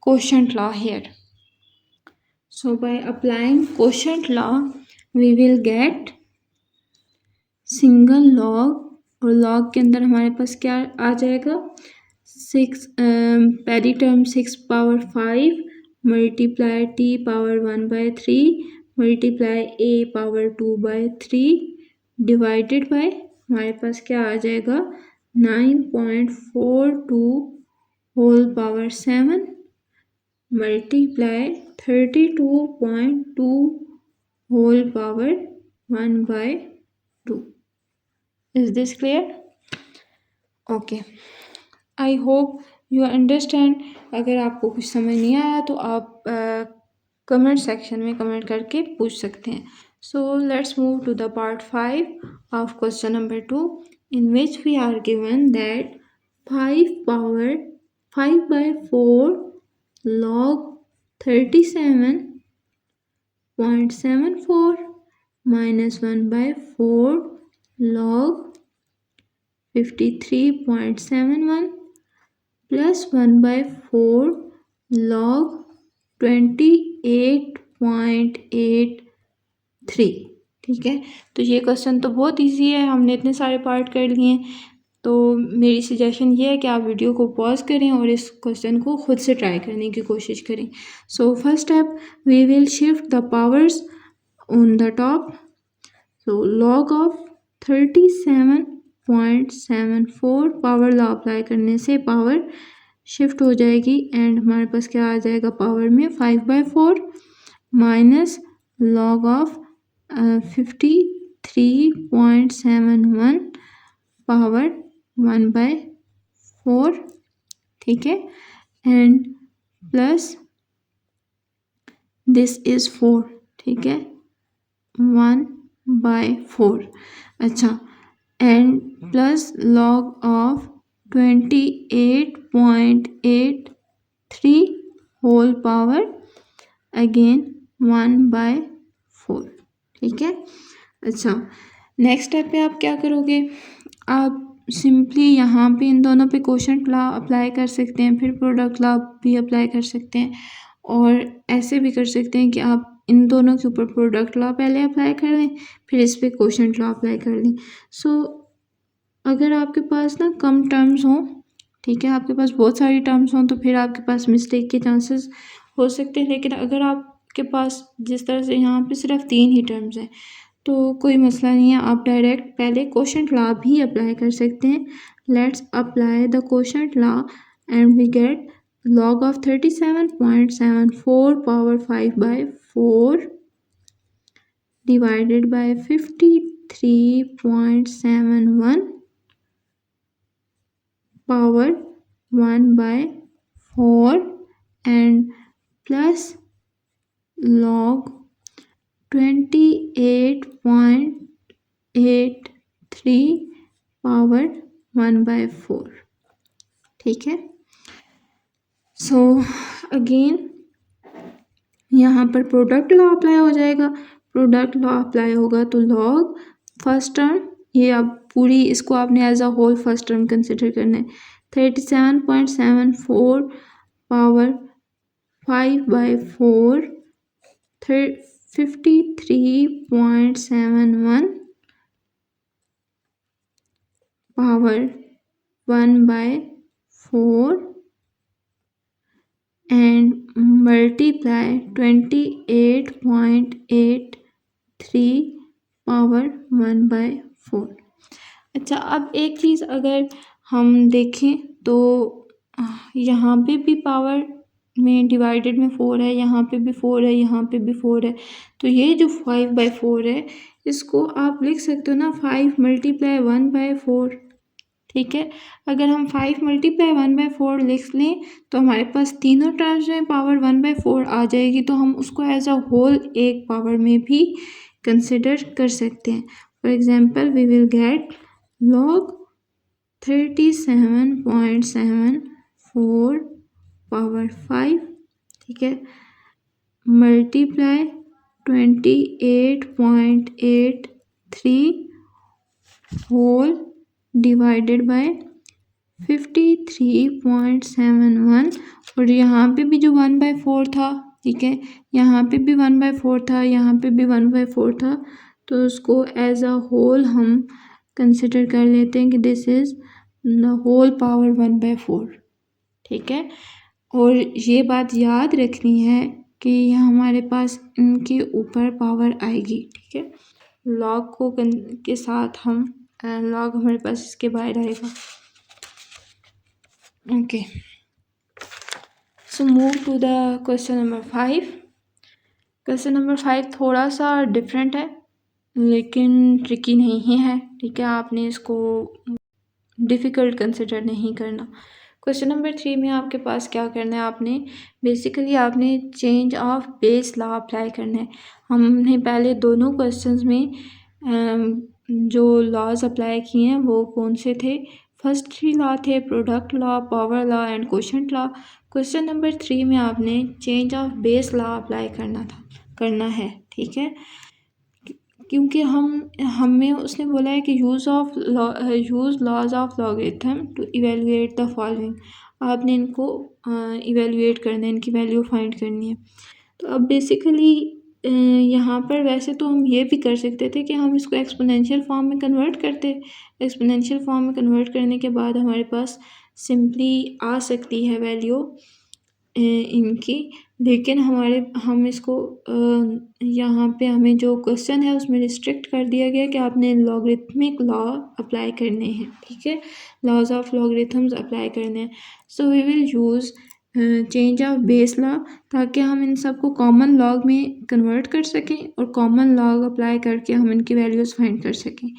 quotient law here. So by applying quotient law we will get single log, और लॉग के अंदर हमारे पास क्या आ जाएगा, 6 पहली term 6 power 5 multiply T power 1/3 multiply A power 2/3 divided by हमारे पास क्या आ जाएगा, 9.42 whole power 7 multiply 32.2 whole power 1/2। Is this clear? Okay. I hope you understand. अगर आपको कुछ समझ नहीं आया तो आप कमेंट सेक्शन में कमेंट करके पूछ सकते हैं। So let's move to the part 5 of question number 2, in which we are given that 5/4 log 37.74 minus 1/4 log 53.71 plus 1/4 log 28.83। ठीक है, तो ये क्वेश्चन तो बहुत इजी है, हमने इतने सारे पार्ट कर लिए हैं। तो मेरी सजेशन ये है कि आप वीडियो को पॉज करें और इस क्वेश्चन को खुद से ट्राई करने की कोशिश करें। So first step, we will shift the powers on the top. So log of 37.74 power law apply करने से पावर शिफ्ट हो जाएगी एंड हमारे पास क्या आ जाएगा पावर में, 5/4 माइनस लॉग ऑफ 53.71 पावर 1/4। ठीक है, एंड प्लस दिस इज 4। ठीक है, 1/4। अच्छा, and plus log of 28.83 whole power again 1/4। ठीक है। अच्छा, नेक्स्ट स्टेप पे आप क्या करोगे, आप सिंपली यहाँ पे इन दोनों पे क्वोशंट लॉ अप्लाई कर सकते हैं, फिर प्रोडक्ट लॉ भी अप्लाई कर सकते हैं, और ऐसे भी कर सकते हैं कि आप इन दोनों के ऊपर प्रोडक्ट लॉ पहले अप्लाई कर दें, फिर इस पे क्वोशंट लॉ अप्लाई कर दें। सो अगर आपके पास ना कम टर्म्स हों, ठीक है, आपके पास बहुत सारी टर्म्स हों, तो फिर आपके पास मिस्टेक के चांसेस हो सकते हैं। लेकिन अगर आपके पास जिस तरह से यहाँ पे सिर्फ 3 ही टर्म्स हैं तो कोई मसला नहीं है, आप डायरेक्ट पहले क्वोशंट लॉ भी अप्लाई कर सकते हैं। Let's apply the quotient law and we get log of 37.74 power 5/4 divided by 53.71 power 1/4 and plus log 28.83 power 1/4। ठीक है, सो अगेन यहाँ पर प्रोडक्ट लॉ अप्लाई हो जाएगा। प्रोडक्ट लॉ अप्लाई होगा तो लॉग फर्स्ट टर्म, ये अब पूरी इसको आपने as a whole first term consider करना है, 37.74 power 5/4 53.71 power 1/4 and multiply 28.83 power 1/4। 4। अच्छा, अब एक चीज़ अगर हम देखें तो यहाँ पे भी पावर में डिवाइडेड में 4 है, यहाँ पे भी 4 है, यहाँ पे भी 4 है। तो ये जो 5/4 है, इसको आप लिख सकते हो ना 5 × 1/4। ठीक है, अगर हम 5 × 1/4 लिख लें तो हमारे पास तीनों टर्म्स में पावर 1/4 आ जाएगी, तो हम उसको एज अ होल एक पावर में भी कंसिडर कर सकते हैं। For example we will get log 37.74 power 5, ठीक है, मल्टीप्लाई 28.83 होल डिवाइडेड बाय 53.71। और यहाँ पे भी जो 1/4 था, ठीक है, यहाँ पे भी 1/4 था, यहाँ पे भी 1/4 था, तो उसको एज अ होल हम कंसिडर कर लेते हैं कि this is the whole power 1/4। ठीक है, और ये बात याद रखनी है कि हमारे पास इनके ऊपर पावर आएगी। ठीक है, लॉग को के साथ हम लॉग हमारे पास इसके बाहर आएगा। Okay, so move to the question number 5। Question number 5 थोड़ा सा डिफरेंट है लेकिन ट्रिकी नहीं है। ठीक है, आपने इसको डिफ़िकल्ट कंसिडर नहीं करना। क्वेश्चन नंबर 3 में आपके पास क्या करना है, आपने बेसिकली आपने change of base law apply करना है। हमने पहले दोनों क्वेश्चंस में जो लॉज अप्लाई किए हैं वो कौन से थे, फर्स्ट 3 लॉ थे product law, power law and quotient law. Question number 3 में आपने change of base law apply करना है। ठीक है, क्योंकि हमें उसने बोला है कि use laws of logarithm to evaluate the following. आपने इनको इवेलुएट करना है, इनकी वैल्यू फाइंड करनी है। तो अब बेसिकली यहाँ पर वैसे तो हम ये भी कर सकते थे कि हम इसको एक्सपोनेंशियल फॉर्म में कन्वर्ट करते। एक्सपोनेंशियल फॉर्म में कन्वर्ट करने के बाद हमारे पास सिंपली आ सकती है वैल्यू इनकी, लेकिन हम इसको यहाँ पे हमें जो क्वेश्चन है उसमें रिस्ट्रिक्ट कर दिया गया कि आपने लॉगरिथमिक लॉ अप्लाई करने हैं। ठीक है, लॉज ऑफ लॉगरिथम्स अप्लाई करने हैं। So we will use change of base law ताकि हम इन सबको कॉमन लॉग में कन्वर्ट कर सकें और कॉमन लॉग अप्लाई करके हम इनकी वैल्यूज़ फाइंड कर सकें।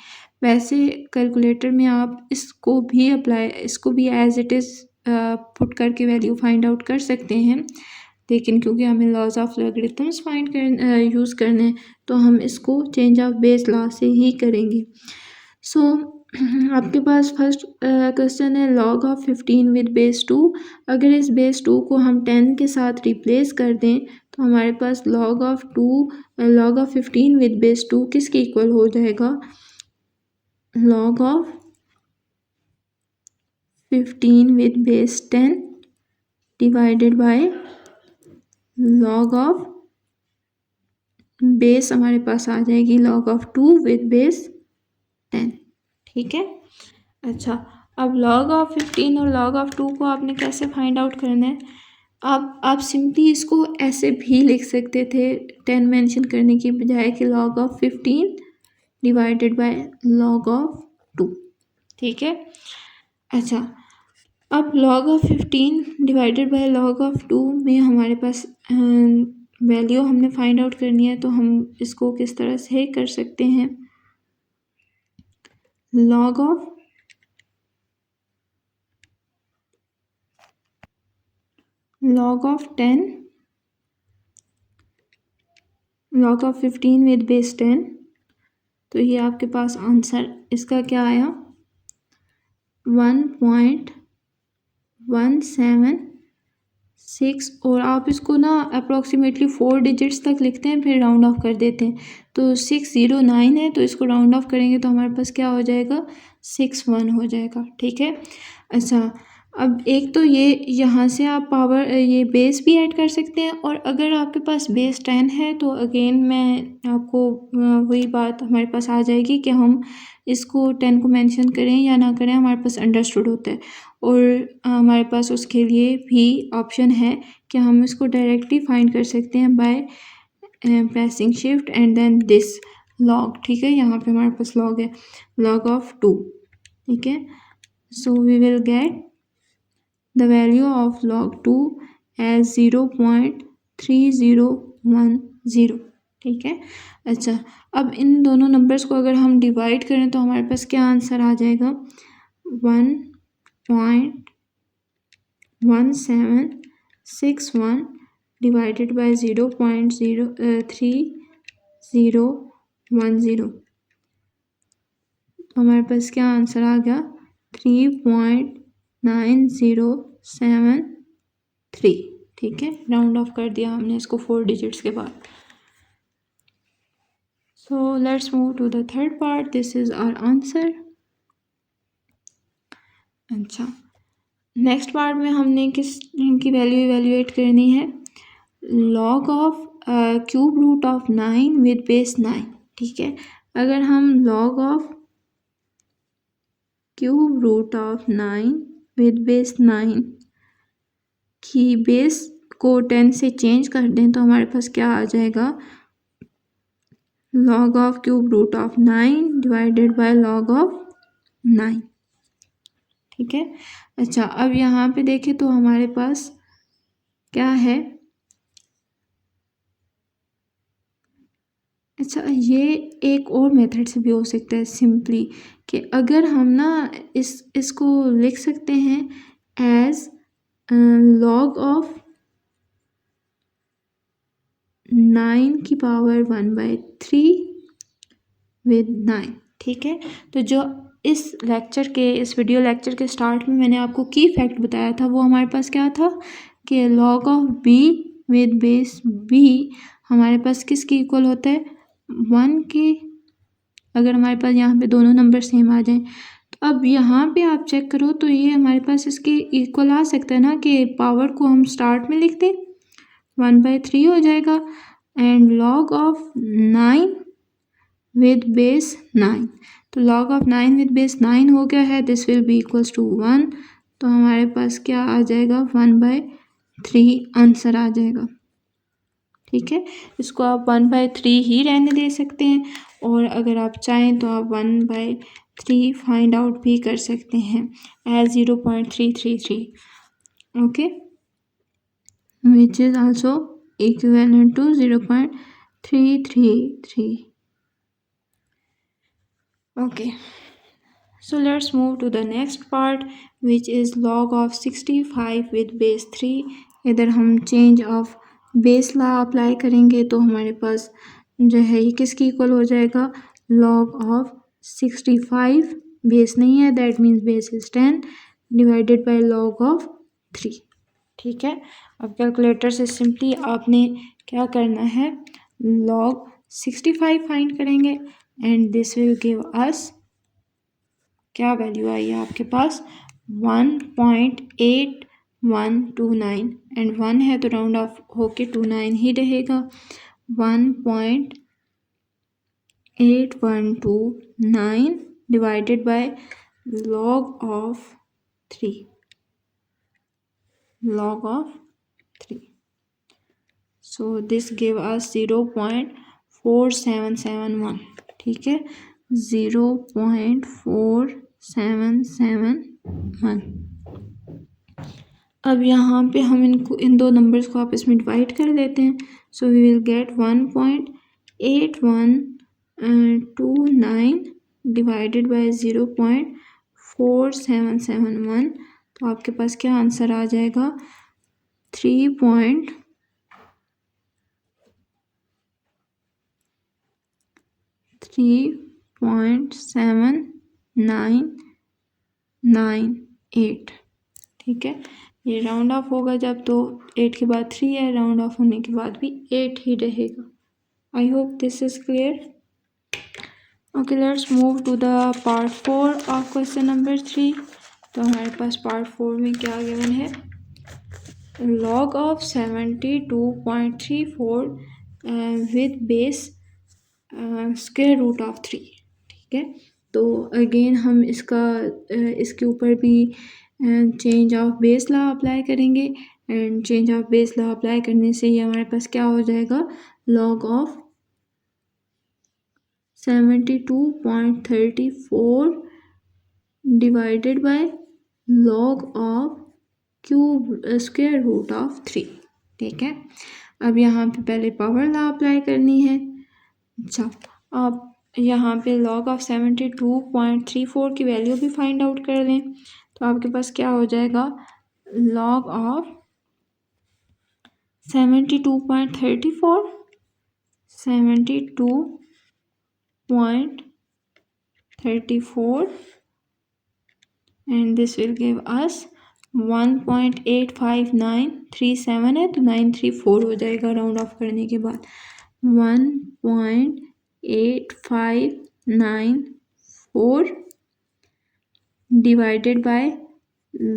वैसे कैलकुलेटर में आप इसको भी एज इट इज़ पुट करके वैल्यू फाइंड आउट कर सकते हैं, लेकिन क्योंकि हमें लॉज ऑफ लॉगरिथम्स यूज़ करने हैं तो हम इसको चेंज ऑफ बेस लॉ से ही करेंगे। सो आपके पास फर्स्ट क्वेश्चन है लॉग ऑफ 15 विद बेस 2। अगर इस बेस 2 को हम 10 के साथ रिप्लेस कर दें तो हमारे पास लॉग ऑफ 15 विद बेस 2 किसके इक्वल हो जाएगा, log of 15 with base 10 divided by log of base हमारे पास आ जाएगी लॉग ऑफ 2 विद बेस 10। ठीक है, अच्छा, अब लॉग ऑफ 15 और लॉग ऑफ 2 को आपने कैसे फाइंड आउट करना है, आप सिंपली इसको ऐसे भी लिख सकते थे 10 मेंशन करने की बजाय कि log of 15 divided by log of 2। ठीक है, अच्छा, अब log of 15 divided by log of 2 में हमारे पास वैल्यू हमने फाइंड आउट करनी है, तो हम इसको किस तरह से कर सकते हैं, log of 10 log of 15 with base 10, तो ये आपके पास आंसर इसका क्या आया 1.176। और आप इसको ना अप्रॉक्सीमेटली 4 डिजिट्स तक लिखते हैं फिर राउंड ऑफ कर देते हैं, तो 609 है तो इसको राउंड ऑफ करेंगे तो हमारे पास क्या हो जाएगा 61 हो जाएगा। ठीक है, अच्छा, अब एक तो ये यहाँ से आप पावर ये बेस भी ऐड कर सकते हैं, और अगर आपके पास बेस 10 है तो अगेन मैं आपको वही बात हमारे पास आ जाएगी कि हम इसको 10 को मेंशन करें या ना करें हमारे पास अंडरस्टूड होता है, और हमारे पास उसके लिए भी ऑप्शन है कि हम इसको डायरेक्टली फाइंड कर सकते हैं by pressing shift and then this. Log, ठीक है, यहाँ पे हमारे पास लॉग है, लॉग ऑफ 2, ठीक है। So we will get the value of log 2 as 0.3010, ठीक है। अच्छा, अब इन दोनों नंबर्स को अगर हम डिवाइड करें तो हमारे पास क्या आंसर आ जाएगा, 1.1761 डिवाइडेड बाय 0.3010, तो हमारे पास क्या आंसर आ गया, 3.9073, ठीक है। राउंड ऑफ कर दिया हमने इसको 4 डिजिट्स के बाद। So let's move to the third part, this is our answer. अच्छा, नेक्स्ट पार्ट में हमने किस की वैल्यू इवेल्युएट करनी है, log of cube root of 9 with base 9, ठीक है। अगर हम log of cube root of 9 with base 9 की बेस को 10 से चेंज कर दें तो हमारे पास क्या आ जाएगा, log of cube root of 9 divided by log of 9, ठीक है। अच्छा, अब यहाँ पे देखें तो हमारे पास क्या है, अच्छा ये एक और मेथड से भी हो सकता है सिंपली, कि अगर हम ना इसको लिख सकते हैं एज लॉग ऑफ 9 की पावर 1/3 विद 9, ठीक है। तो जो इस वीडियो लेक्चर के स्टार्ट में मैंने आपको की फैक्ट बताया था, वो हमारे पास क्या था कि log of b with base b हमारे पास किसके इक्वल होता है, 1 के। अगर हमारे पास यहाँ पे दोनों नंबर सेम आ जाएं तो अब यहाँ पे आप चेक करो तो ये हमारे पास इसके इक्वल आ सकता है ना, कि पावर को हम स्टार्ट में लिख दें, 1/3 हो जाएगा, and log of 9 with base 9, तो लॉग ऑफ 9 विद बेस 9 हो गया है, this will be equals to 1, तो हमारे पास क्या आ जाएगा, 1/3 आंसर आ जाएगा, ठीक है। इसको आप 1/3 ही रहने दे सकते हैं, और अगर आप चाहें तो आप 1/3 फाइंड आउट भी कर सकते हैं as 0.333, okay, which is also equivalent to 0.333, okay. So let's move to the next part, which is log of 65 with base 3. इधर हम change of base law apply करेंगे तो हमारे पास जो है ये किसकी इक्वल हो जाएगा, log ऑफ 65, बेस नहीं है, that means base is 10 divided by log of 3, ठीक है। अब कैलकुलेटर से सिंपली आपने क्या करना है, log 65 फाइंड करेंगे एंड दिस विल गिव अस, क्या वैल्यू आई है आपके पास, 1.8129, एंड 1 है तो राउंड ऑफ होके 29 ही रहेगा, 1.8129 divided by log of 3, log of 3, so this give us 0.4771, ठीक है, 0.4771। अब यहाँ पे हम इन दो नंबर्स को आपस में डिवाइड कर देते हैं, so we will get 1.8129 divided by 0.4771, तो आपके पास क्या आंसर आ जाएगा, 3.7998, ठीक है। ये राउंड ऑफ होगा जब तो 8 के बाद 3 है, राउंड ऑफ होने के बाद भी 8 ही रहेगा। I hope this is clear, okay. Let's move to the part 4 of question number 3। तो हमारे पास पार्ट 4 में क्या गिवन है, log of 72.34 with base square root of 3, ठीक है। तो अगेन हम इसके ऊपर भी change of base law apply करेंगे, एंड change of base law apply करने से ही हमारे पास क्या हो जाएगा, log of 72.34 divided by log of cube square root of 3। ठीक है, अब यहाँ पे पहले पावर लॉ अप्लाई करनी है। अच्छा, अब यहाँ पे log ऑफ 72.34 की वैल्यू भी फाइंड आउट कर लें तो आपके पास क्या हो जाएगा, log of 72.34 72.34 and this will give us 1.85937 है तो 934 हो जाएगा राउंड ऑफ करने के बाद। 1.8594 डिवाइडेड बाय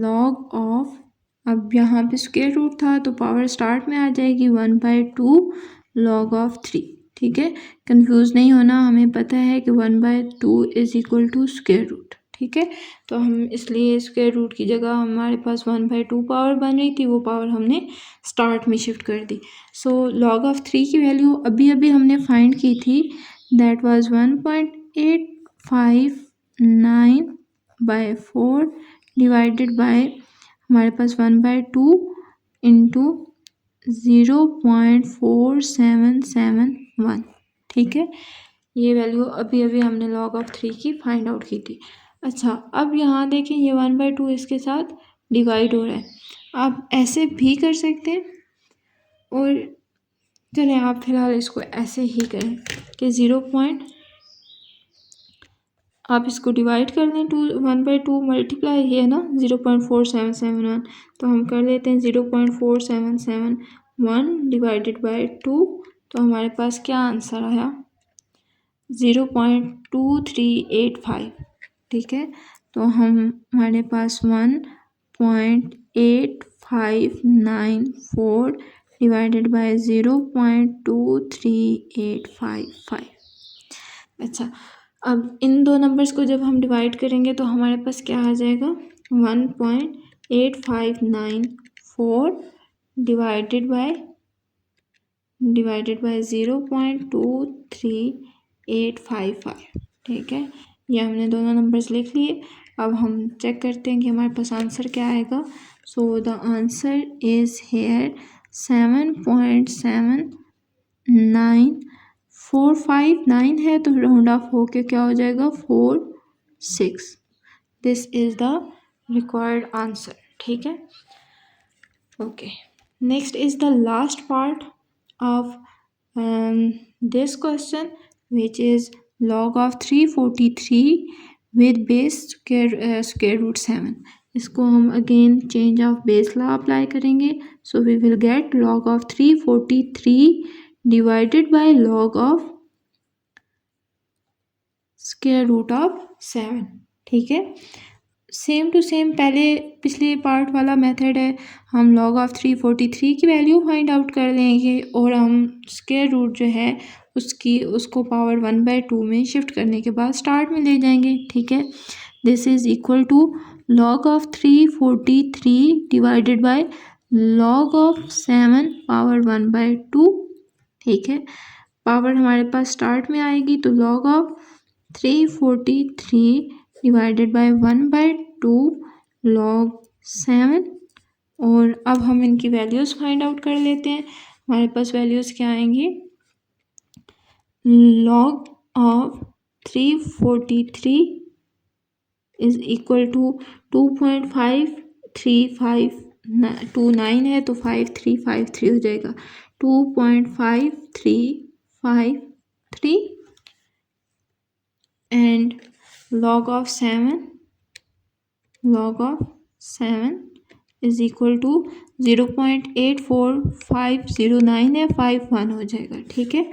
log ऑफ, अब यहाँ पे स्क्वायर रूट था तो पावर स्टार्ट में आ जाएगी 1/2 log ऑफ 3। ठीक है, कंफ्यूज नहीं होना, हमें पता है कि 1/2 is equal to square root. ठीक है, तो हम इसलिए स्क्वायर रूट की जगह हमारे पास 1/2 पावर बन रही थी, वो पावर हमने स्टार्ट में शिफ्ट कर दी। सो log ऑफ 3 की वैल्यू अभी अभी हमने फाइंड की थी, दैट वाज 1.859/4 डिवाइडेड बाय हमारे पास 1/2 इंटू 0.4771। ठीक है, ये वैल्यू अभी अभी हमने log ऑफ 3 की फाइंड आउट की थी। अच्छा, अब यहाँ देखें ये 1/2 इसके साथ डिवाइड हो रहा है, आप ऐसे भी कर सकते हैं और चलें आप फिलहाल इसको ऐसे ही करें कि आप इसको डिवाइड कर लें 1/2 मल्टीप्लाई ये है ना 0.4771, तो हम कर लेते हैं 0.4771 डिवाइडेड बाय 2, तो हमारे पास क्या आंसर आया 0.2385। ठीक है, तो हमारे पास 1.8594 डिवाइडेड बाय 0.23855। अच्छा, अब इन दो नंबर्स को जब हम डिवाइड करेंगे तो हमारे पास क्या आ जाएगा 1.8594 डिवाइडेड बाय 0.23855। ठीक है, ये हमने दोनों नंबर्स लिख लिए। अब हम चेक करते हैं कि हमारे पास आंसर क्या आएगा। So the answer is here 7.7459 है, तो राउंड ऑफ होके क्या हो जाएगा 46। This is the required answer. ठीक है, okay, next is the last part of this question, which is log of 343 with base square root 7। इसको हम again change of base law apply करेंगे, so we will get log of 343 divided by log of square root of 7। ठीक है, same to same पहले पिछले part वाला method है, हम log ऑफ 343 की वैल्यू फाइंड आउट कर लेंगे और हम स्क्वायर रूट जो है उसको पावर 1/2 में शिफ्ट करने के बाद स्टार्ट में ले जाएंगे। ठीक है, this is equal to log of 343 divided by log of 7 power 1/2। ठीक है, पावर हमारे पास स्टार्ट में आएगी तो log of 343 divided bye 1/2 log 7। और अब हम इनकी वैल्यूज़ फाइंड आउट कर लेते हैं। हमारे पास वैल्यूज़ क्या आएंगी, log of 343 is equal to 2.5359 है तो 5353 हो जाएगा, 2.5353 and log of 7 is equal to 0.84509 है, 51 हो जाएगा। ठीक है,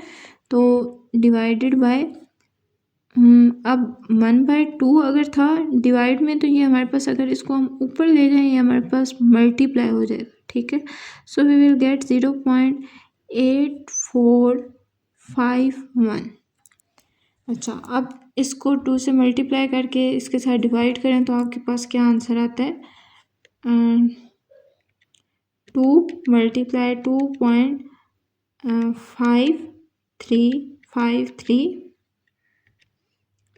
तो डिवाइडेड बाय अब 1/2 अगर था डिवाइड में, तो ये हमारे पास अगर इसको हम ऊपर ले जाएं ये हमारे पास मल्टीप्लाई हो जाएगा। ठीक है, सो वी विल गेट 0.8451। अच्छा, अब इसको 2 से मल्टीप्लाई करके इसके साथ डिवाइड करें तो आपके पास क्या आंसर आता है, 2 मल्टीप्लाई 2.5353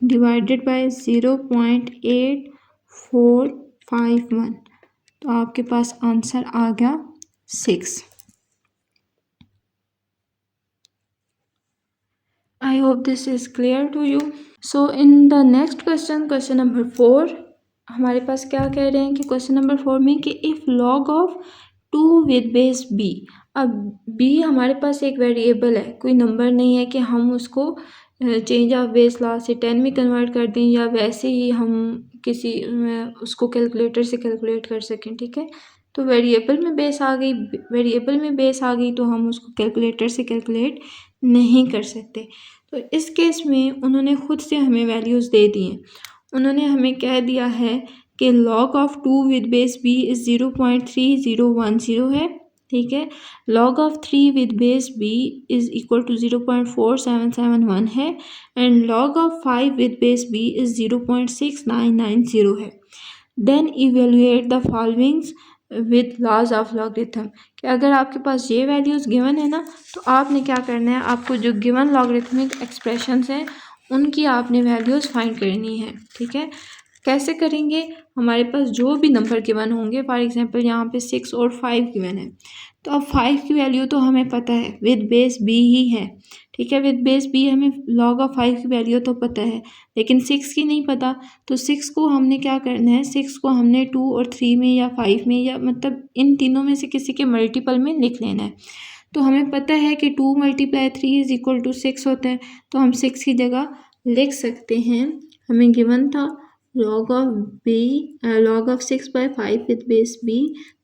डिवाइडेड बाय 0.8451। तो आपके पास आंसर आ गया 6। I hope this is clear to you. So in the next question number 4, हमारे पास क्या कह रहे हैं कि क्वेश्चन नंबर 4 में कि if log of 2 with base b, अब b हमारे पास एक वेरिएबल है, कोई नंबर नहीं है कि हम उसको चेंज ऑफ बेस ला से 10 में कन्वर्ट कर दें या वैसे ही हम किसी उसको कैलकुलेटर से कैलकुलेट कर सकें, ठीक है। तो वेरिएबल में बेस आ गई तो हम उसको कैलकुलेटर से कैलकुलेट नहीं कर सकते। तो इस केस में उन्होंने खुद से हमें वैल्यूज़ दे दी हैं। उन्होंने हमें कह दिया है कि log of 2 with base b is 0.3010 है, ठीक है। log of 3 with base b is equal to 0.4771 है and log of 5 with base b is 0.6990 है। Then evaluate the followings with laws of logarithm, कि अगर आपके पास ये वैल्यूज़ गिवन है ना, तो आपने क्या करना है, आपको जो गिवन लॉगरिथमिक एक्सप्रेशंस हैं उनकी आपने वैल्यूज़ फाइंड करनी है, ठीक है। कैसे करेंगे, हमारे पास जो भी नंबर गिवन होंगे, फॉर एग्जांपल यहाँ पे 6 और 5 गिवन है, तो अब 5 की वैल्यू तो हमें पता है विद बेस b ही है, ठीक है। विद बेस b हमें log ऑफ 5 की वैल्यू तो पता है, लेकिन 6 की नहीं पता। तो 6 को हमने क्या करना है, 6 को हमने 2 और 3 में या 5 में या मतलब इन तीनों में से किसी के मल्टीपल में लिख लेना है। तो हमें पता है कि 2 × 3 इज़ इक्वल टू 6 होता है, तो हम 6 की जगह लिख सकते हैं, हमें गिवन था log of 6/5 with base b,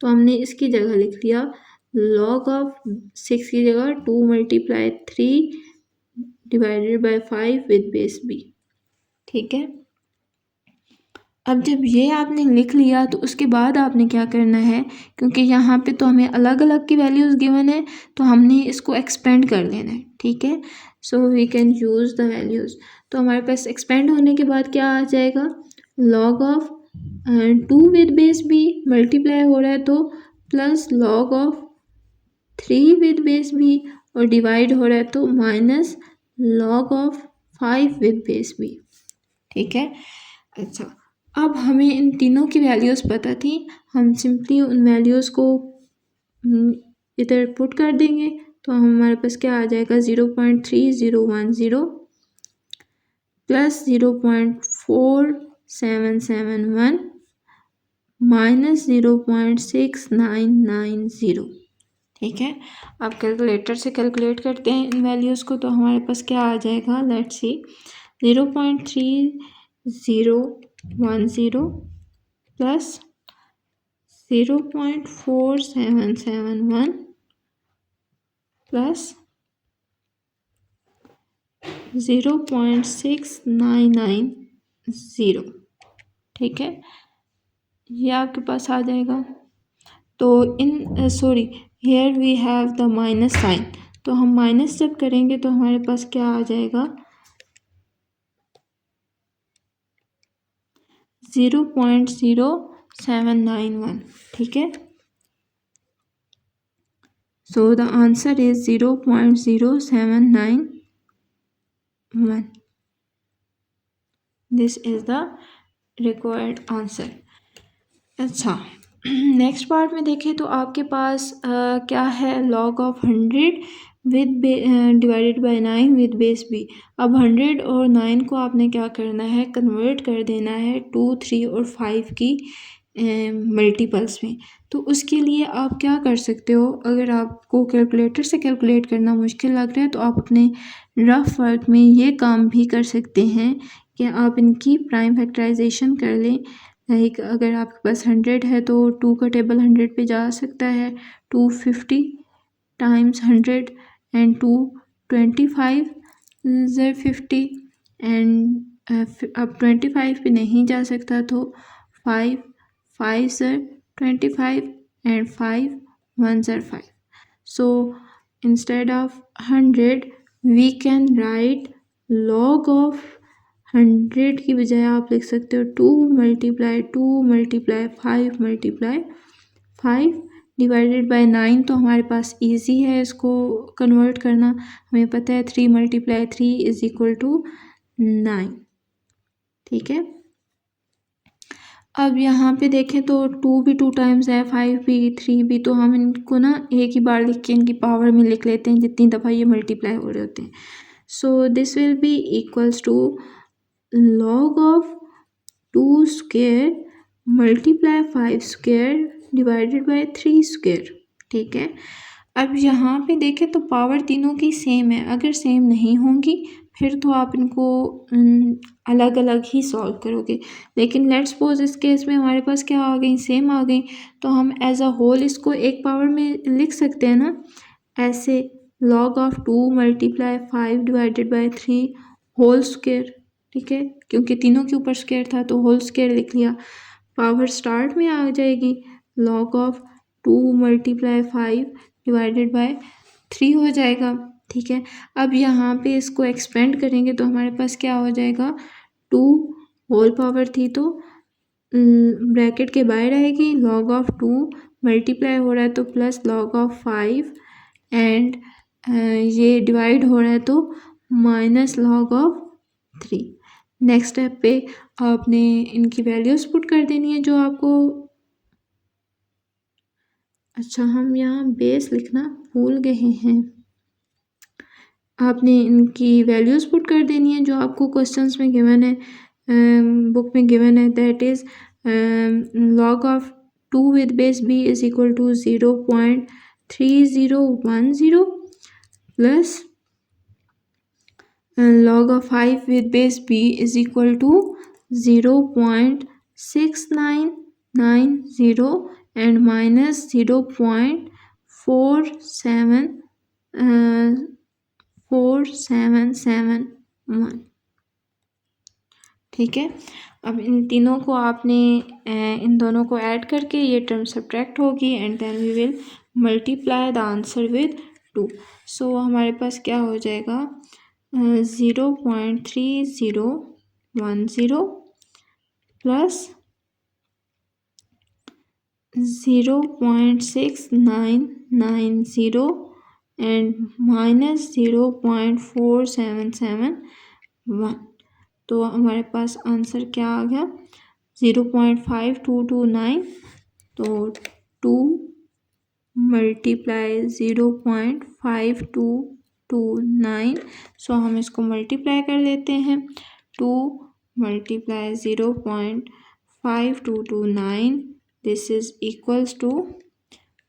तो हमने इसकी जगह लिख लिया log ऑफ 6 की जगह 2 × 3 divided by 5 with base b, ठीक है। अब जब ये आपने लिख लिया तो उसके बाद आपने क्या करना है, क्योंकि यहाँ पे तो हमें अलग अलग की वैल्यूज़ गिवन है, तो हमने इसको एक्सपेंड कर लेना है, ठीक है। So we can use the values. तो हमारे पास एक्सपेंड होने के बाद क्या आ जाएगा, log of 2 with base b multiply हो रहा है तो plus log of 3 with base b और डिवाइड हो रहा है तो minus log of 5 with base b, ठीक है। अच्छा, अब हमें इन तीनों की वैल्यूज़ पता थी, हम सिंपली उन वैल्यूज़ को इधर पुट कर देंगे, तो हमारे पास क्या आ जाएगा 0.3010 प्लस 0.4771 माइनस 0.6990, ठीक है। अब कैलकुलेटर से कैलकुलेट करते हैं इन वैल्यूज़ को, तो हमारे पास क्या आ जाएगा, लेट्स सी 0.3010 प्लस 0.4771 प्लस 0.6990, ठीक है, ये आपके पास आ जाएगा। तो in sorry here we have the minus sign, तो हम माइनस जब करेंगे तो हमारे पास क्या आ जाएगा 0.0791, ठीक है। So the answer is 0.0791, this is the required answer. अच्छा, नेक्स्ट पार्ट में देखें तो आपके पास क्या है, log of 100 with divided by 9 with base b। अब 100 और 9 को आपने क्या करना है, कन्वर्ट कर देना है 2, 3 और 5 की मल्टीपल्स में। तो उसके लिए आप क्या कर सकते हो, अगर आपको कैलकुलेटर से कैलकुलेट करना मुश्किल लग रहा है तो आप अपने रफ वर्क में ये काम भी कर सकते हैं कि आप इनकी प्राइम फैक्टराइजेशन कर लें। लाइक अगर आपके पास 100 है तो 2 का टेबल 100 पे जा सकता है, 250 टाइम्स 100 एंड 225 ज़र 50 एंड अब 25 पे नहीं जा सकता तो 5 ज़र 25 एंड 5 1 ज़र 5। So instead of 100 we can write log of 100 की बजाय आप लिख सकते हो 2 × 5 डिवाइडेड बाय 9। तो हमारे पास इजी है इसको कन्वर्ट करना, हमें पता है 3 × 3 इज़ इक्वल टू 9, ठीक है। अब यहाँ पे देखें तो 2 भी 2 टाइम्स है, 5 भी 3 भी, तो हम इनको ना एक ही बार लिख के इनकी पावर में लिख लेते हैं जितनी दफ़ा ये मल्टीप्लाई हो रहे होते हैं। So this will be equals to log of 2 square multiply 5 square divided by 3 square. ठीक है। अब यहाँ पे देखें तो पावर तीनों की सेम है, अगर सेम नहीं होंगी फिर तो आप इनको अलग अलग ही सॉल्व करोगे, लेकिन लेट्स सपोज इस केस में हमारे पास क्या आ गई, सेम आ गई, तो हम एज अ होल इसको एक पावर में लिख सकते हैं ना, ऐसे log of 2 multiply 5 divided by 3 whole square. ठीक है, क्योंकि तीनों के ऊपर स्क्वेयर था तो होल स्क्वेयर लिख लिया। पावर स्टार्ट में आ जाएगी, log of 2 multiply 5 divided by 3 हो जाएगा। ठीक है। अब यहाँ पे इसको एक्सपेंड करेंगे तो हमारे पास क्या हो जाएगा, 2 होल पावर थी तो ब्रैकेट के बाहर आएगी, log ऑफ 2 मल्टीप्लाई हो रहा है तो प्लस log ऑफ 5 एंड ये डिवाइड हो रहा है तो minus log of 3। Next step पे आपने इनकी वैल्यूज़ पुट कर देनी है जो आपको, अच्छा हम यहाँ बेस लिखना भूल गए हैं, आपने इनकी वैल्यूज़ पुट कर देनी है जो आपको क्वेश्चंस में गिवन है, बुक में गिवन है, that is log of 2 with base b is equal to 0.3010 plus log of 5 with base b is equal to 0.6990 and minus 0.4771। ठीक है। अब इन तीनों को आपने इन दोनों को ऐड करके ये टर्म सब्ट्रैक्ट होगी and then we will multiply the answer with 2। So हमारे पास क्या हो जाएगा, 0.3010 प्लस 0.6990 एंड माइनस 0.4771। तो हमारे पास आंसर क्या आ गया, 0.5229। तो 2 मल्टीप्लाई 0.5229, सो हम इसको मल्टीप्लाई कर लेते हैं, 2 multiply 0.5229, this is equals to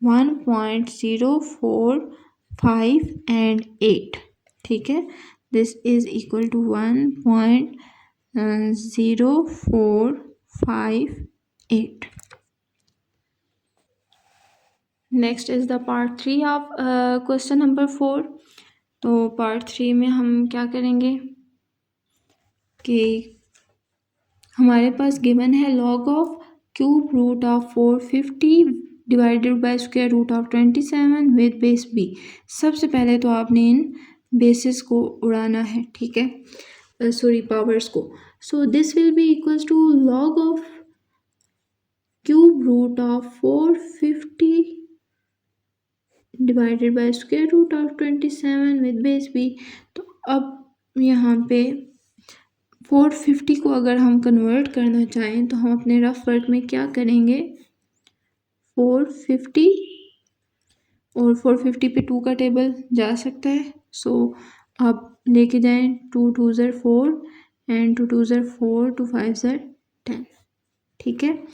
1.045 and 8। ठीक है, this is equal to 1.0458। Next is the part 3 of question number 4। तो पार्ट 3 में हम क्या करेंगे कि हमारे पास गिवन है log of cube root of 450 divided by square root of 27 with base b। सबसे पहले तो आपने इन बेसिस को उड़ाना है, ठीक है, सॉरी पावर्स को। So this will be equals to log of cube root of 450 divided by square root of 27 with base b। तो अब यहाँ पे 450 को अगर हम कन्वर्ट करना चाहें तो हम अपने रफ वर्क में क्या करेंगे, 450 और 450 पे 2 का टेबल जा सकता है, सो आप लेके जाएं 2 2 ज़र 4 एंड 2 2 ज़र 4 2 5 ज़र 10। ठीक है।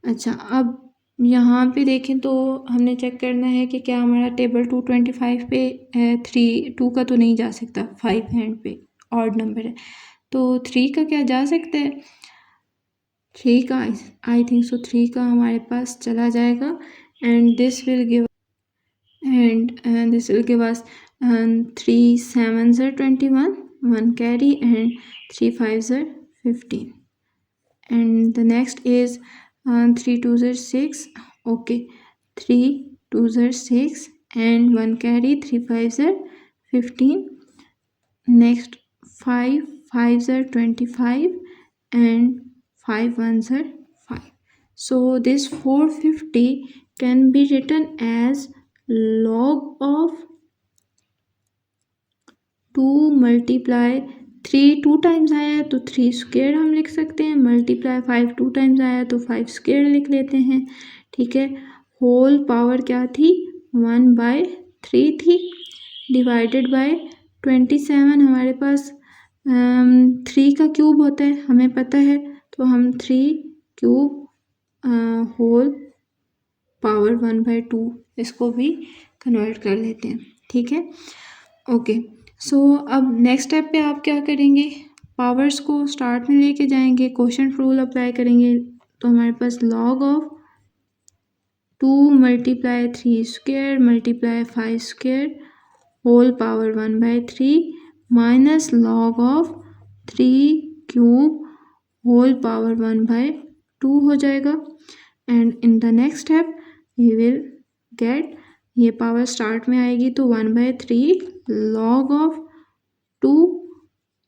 अच्छा, अब यहाँ पे देखें तो हमने चेक करना है कि क्या हमारा टेबल 225 पे 2 का तो नहीं जा सकता, 5 हैंड पे ऑड नंबर है, तो 3 का क्या जा सकता है, 3 का आई थिंक सो 3 का हमारे पास चला जाएगा एंड दिस विल गिव अस 3 7 ज़र 21 1 कैरी एंड 3 5 ज़र 15 एंड द नेक्स्ट इज 3 2 ज़र 6, ओके, 3 2 ज़र 6 एंड 1 कैरी 3 5 ज़र 15, नेक्स्ट 5 5 ज़र 25 and 5 1 ज़र 5। So this 450 can be written as log of 2 multiply 3 2 times आया है तो 3 स्क्वायर हम लिख सकते हैं, मल्टीप्लाई 5 2 टाइम्स आया तो 5 स्क्वायर लिख लेते हैं। ठीक है, होल पावर क्या थी 1/3 थी, डिवाइडेड बाय 27 हमारे पास 3 का क्यूब होता है हमें पता है, तो हम 3 क्यूब होल पावर 1/2 इसको भी कन्वर्ट कर लेते हैं। ठीक है, ओके। सो अब नेक्स्ट स्टेप पे आप क्या करेंगे, पावर्स को स्टार्ट में लेके जाएंगे, क्वोशंट रूल अप्लाई करेंगे, तो हमारे पास log of 2 multiply 3 square multiply 5 square whole power 1/3 minus log of 3 cube whole power 1/2 हो जाएगा। And in the next step we will get, ये पावर स्टार्ट में आएगी तो 1/3 log of 2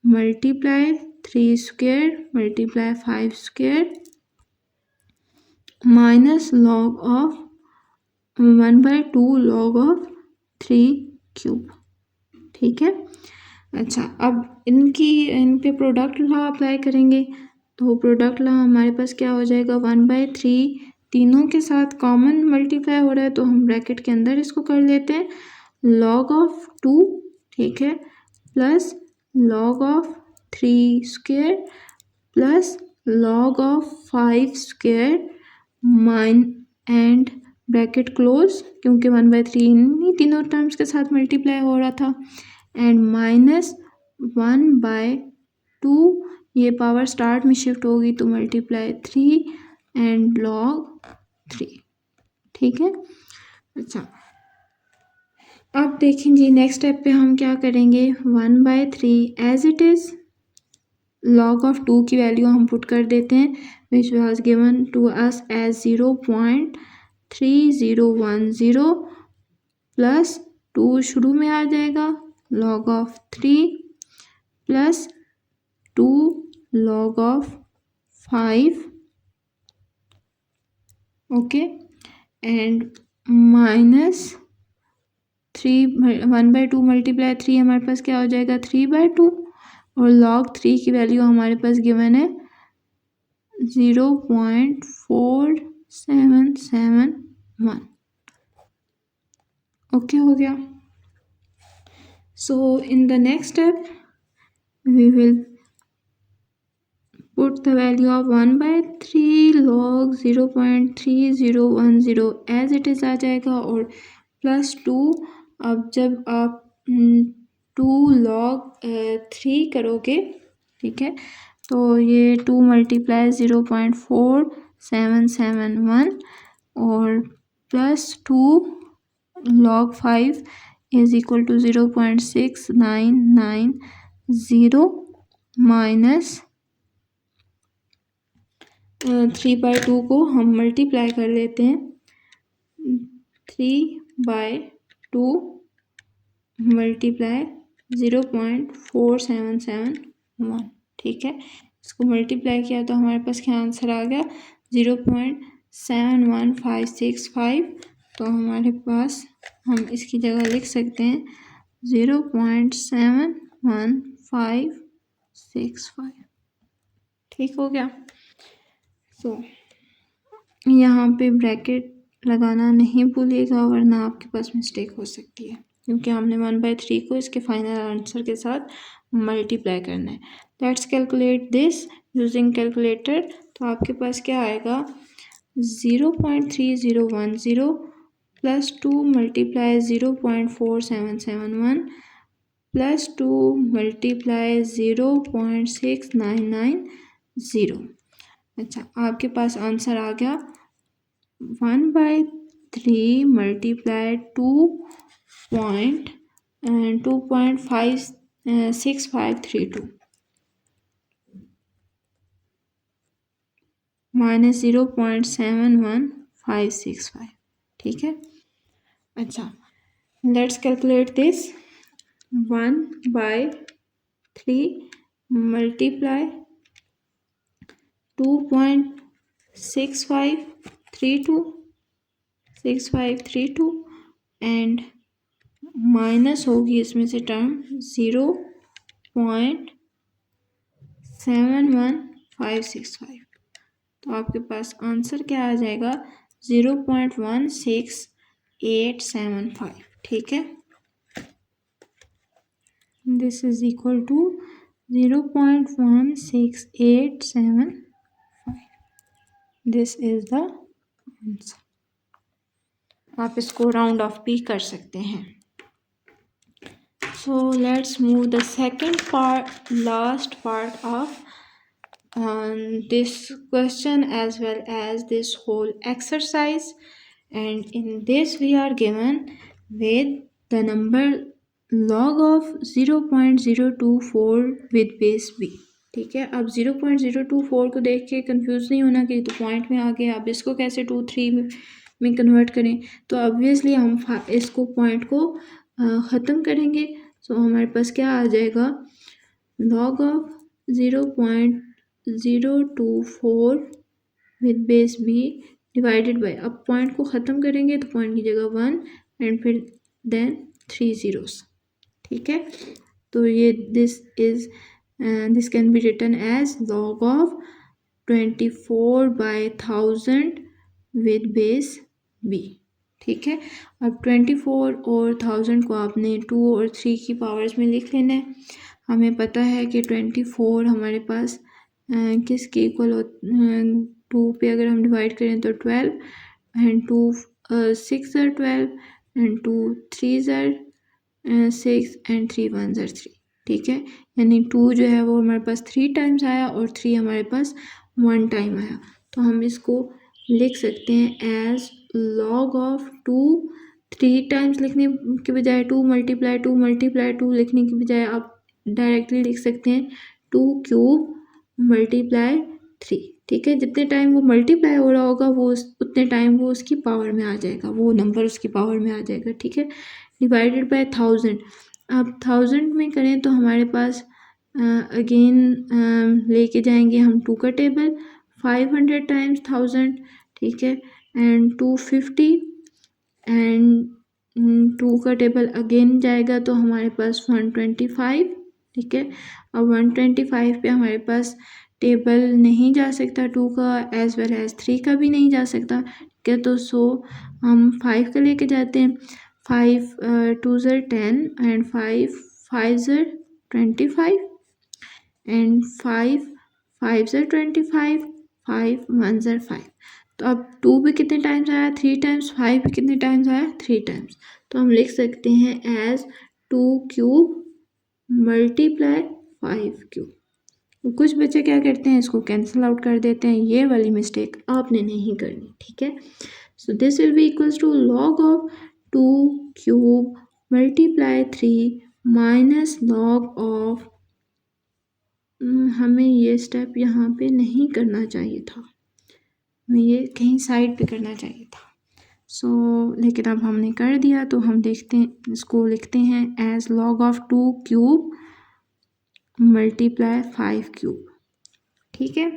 multiply 3 square multiply 5 square minus log of 1/2 log of 3 cube. ठीक है, अच्छा अब इन पे प्रोडक्ट लॉ अप्लाई करेंगे, तो प्रोडक्ट लॉ हमारे पास क्या हो जाएगा 1/3 तीनों के साथ कॉमन मल्टीप्लाई हो रहा है तो हम ब्रैकेट के अंदर इसको कर लेते हैं, log ऑफ 2, ठीक है, plus log of 3 square plus log of 5 square mine and bracket close, क्योंकि 1/3 इन्हीं तीनों टर्म्स के साथ मल्टीप्लाई हो रहा था, एंड माइनस 1/2, ये पावर स्टार्ट में शिफ्ट होगी तो मल्टीप्लाई 3 एंड log 3। ठीक है, अच्छा अब देखें जी नेक्स्ट स्टेप पे हम क्या करेंगे, 1/3 as it is log of 2 की वैल्यू हम पुट कर देते हैं, which was given to us as 0.3010 plus 2 शुरू में आ जाएगा, log of 3 plus 2 log of 5, okay, and minus 1/2 multiply 3 हमारे पास क्या हो जाएगा 3/2, और log 3 की वैल्यू हमारे पास गिवन है 0.4771, ओके हो गया। So in the next step we will put the value of 1/3 log 0.3010 as it is आ जाएगा, और प्लस 2, अब जब आप 2 log 3 करोगे, ठीक है, तो ये 2 मल्टीप्लाई 0.4771 और plus 2 log 5 is equal to 0.6990 minus 3/2 को हम मल्टीप्लाई कर लेते हैं, 3/2 मल्टीप्लाई 0.4771, ठीक है, इसको मल्टीप्लाई किया तो हमारे पास क्या आंसर आ गया 0.71565, तो हमारे पास हम इसकी जगह लिख सकते हैं 0.71565, ठीक हो गया। तो यहाँ पे ब्रैकेट लगाना नहीं भूलिएगा वरना आपके पास मिस्टेक हो सकती है, क्योंकि हमने 1/3 को इसके फाइनल आंसर के साथ मल्टीप्लाई करना है। Let's calculate this using calculator, तो आपके पास क्या आएगा 0.3010 प्लस 2 मल्टीप्लाई 0.4771 प्लस 2 मल्टीप्लाई 0.6990। अच्छा आपके पास आंसर आ गया 1/3 मल्टीप्लाई 2.6532 माइनस 0.71565, ठीक है। अच्छा let's calculate this, 1/3 multiply 2.6532 and minus होगी इसमें से टर्म 0.6990, 71565। तो आपके पास आंसर क्या आ जाएगा 0.16875। ठीक है, this is equal to 0.16875। This is the answer. आप इसको राउंड ऑफ भी कर सकते हैं। So let's move the second part, last part of this question as well as this whole exercise, and in this we are given with the number log of 0.024 with base b। ठीक है, अब 0.024 को देख के confuse नहीं होना कि तो पॉइंट में आ गया, अब इसको कैसे 2-3 में कन्वर्ट करें। तो ऑब्वियसली हम इसको पॉइंट को ख़त्म करेंगे। सो हमारे पास क्या आ जाएगा log of 0.024 with base b divided by, अब पॉइंट को ख़त्म करेंगे तो पॉइंट की जगह 1 एंड फिर देन 3 zeros। ठीक है, तो ये this can be written as log of 24/1000 with base b। ठीक है, अब 24 और 1000 को आपने 2 और 3 की पावर्स में लिख लेना है। हमें पता है कि 24 हमारे पास किसके इक्वल हो, 2 पे अगर हम डिवाइड करें तो 12 and 2 6 are 12 and 2 3 are 6 and 3 1 are 3। ठीक है, यानी 2 जो है वो हमारे पास 3 टाइम्स आया और 3 हमारे पास 1 टाइम आया। तो हम इसको लिख सकते हैं एज log ऑफ 2 3 टाइम्स लिखने के बजाय 2 मल्टीप्लाई 2 लिखने के बजाय आप डायरेक्टली लिख सकते हैं 2 क्यूब मल्टीप्लाई 3। ठीक है, जितने टाइम वो मल्टीप्लाई हो रहा होगा वो उतने टाइम वो उसकी पावर में आ जाएगा, वो नंबर उसकी पावर में आ जाएगा। ठीक है, डिवाइडेड बाय 1000। अब 1000 में करें तो हमारे पास अगेन लेके जाएंगे हम 2 का टेबल 500 टाइम्स 1000। ठीक है, एंड 250 एंड 2 का टेबल अगेन जाएगा तो हमारे पास 125। ठीक है, अब 125 पे हमारे पास टेबल नहीं जा सकता 2 का एज वेल एज 3 का भी नहीं जा सकता। ठीक है, तो सो हम 5 का लेके जाते हैं। 5 2s are 10 and 5 5s are 25 and 5 5s are 25 5 1s are 5। तो अब 2 भी कितने टाइम्स आया 3 टाइम्स, 5 भी कितने टाइम्स आया 3 टाइम्स। तो हम लिख सकते हैं एज 2 क्यूब मल्टीप्लाई 5 क्यूब। कुछ बच्चे क्या करते हैं इसको कैंसिल आउट कर देते हैं, ये वाली मिस्टेक आपने नहीं करनी। ठीक है, so this will be equals to log of 2 cube multiply 3 minus log of, हमें ये स्टेप यहाँ पे नहीं करना चाहिए था, हमें ये कहीं साइड पे करना चाहिए था। सो लेकिन अब हमने कर दिया तो हम देखते हैं, इसको लिखते हैं as log of 2 cube multiply 5 cube. ठीक है,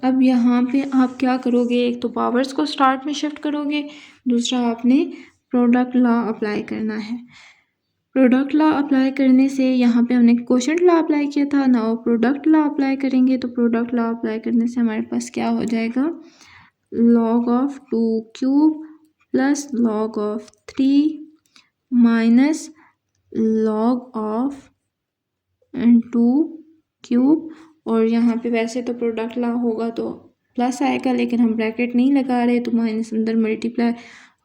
अब यहाँ पे आप क्या करोगे, एक तो पावर्स को स्टार्ट में शिफ्ट करोगे, दूसरा आपने प्रोडक्ट लॉ अप्लाई करना है। प्रोडक्ट लॉ अप्लाई करने से यहाँ पे हमने क्वोशंट लॉ अप्लाई किया था ना, प्रोडक्ट लॉ अप्लाई करेंगे तो प्रोडक्ट लॉ अप्लाई करने से हमारे पास क्या हो जाएगा log of 2 cube plus log of 3 minus log of 2 cube. और यहाँ पे वैसे तो प्रोडक्ट लॉ होगा तो प्लस आएगा, लेकिन हम ब्रैकेट नहीं लगा रहे तो माइनस अंदर मल्टीप्लाई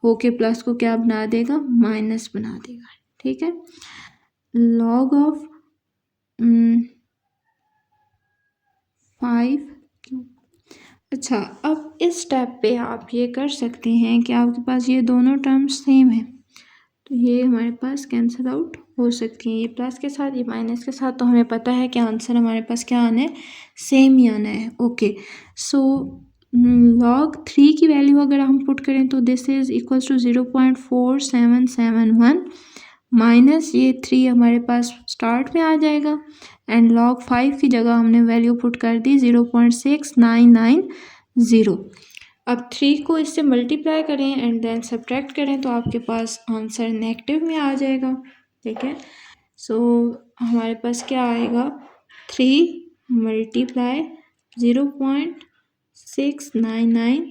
होके प्लस को क्या बना देगा माइनस बना देगा। ठीक है, log ऑफ 5 क्यूब। अच्छा, अब इस स्टेप पे आप ये कर सकते हैं कि आपके पास ये दोनों टर्म्स सेम है तो ये हमारे पास कैंसिल आउट हो सकती हैं, ये प्लस के साथ ये माइनस के साथ। तो हमें पता है कि आंसर हमारे पास क्या आना है, सेम ही आना है। ओके, सो log 3 की वैल्यू अगर हम पुट करें तो this is equals to 0.4771 minus ये 3 हमारे पास स्टार्ट में आ जाएगा एंड log 5 की जगह हमने वैल्यू पुट कर दी 0.6990। अब 3 को इससे मल्टीप्लाई करें एंड देन सब्ट्रैक्ट करें तो आपके पास आंसर नेगेटिव में आ जाएगा। ठीक है, सो हमारे पास क्या आएगा 3 multiply 0.699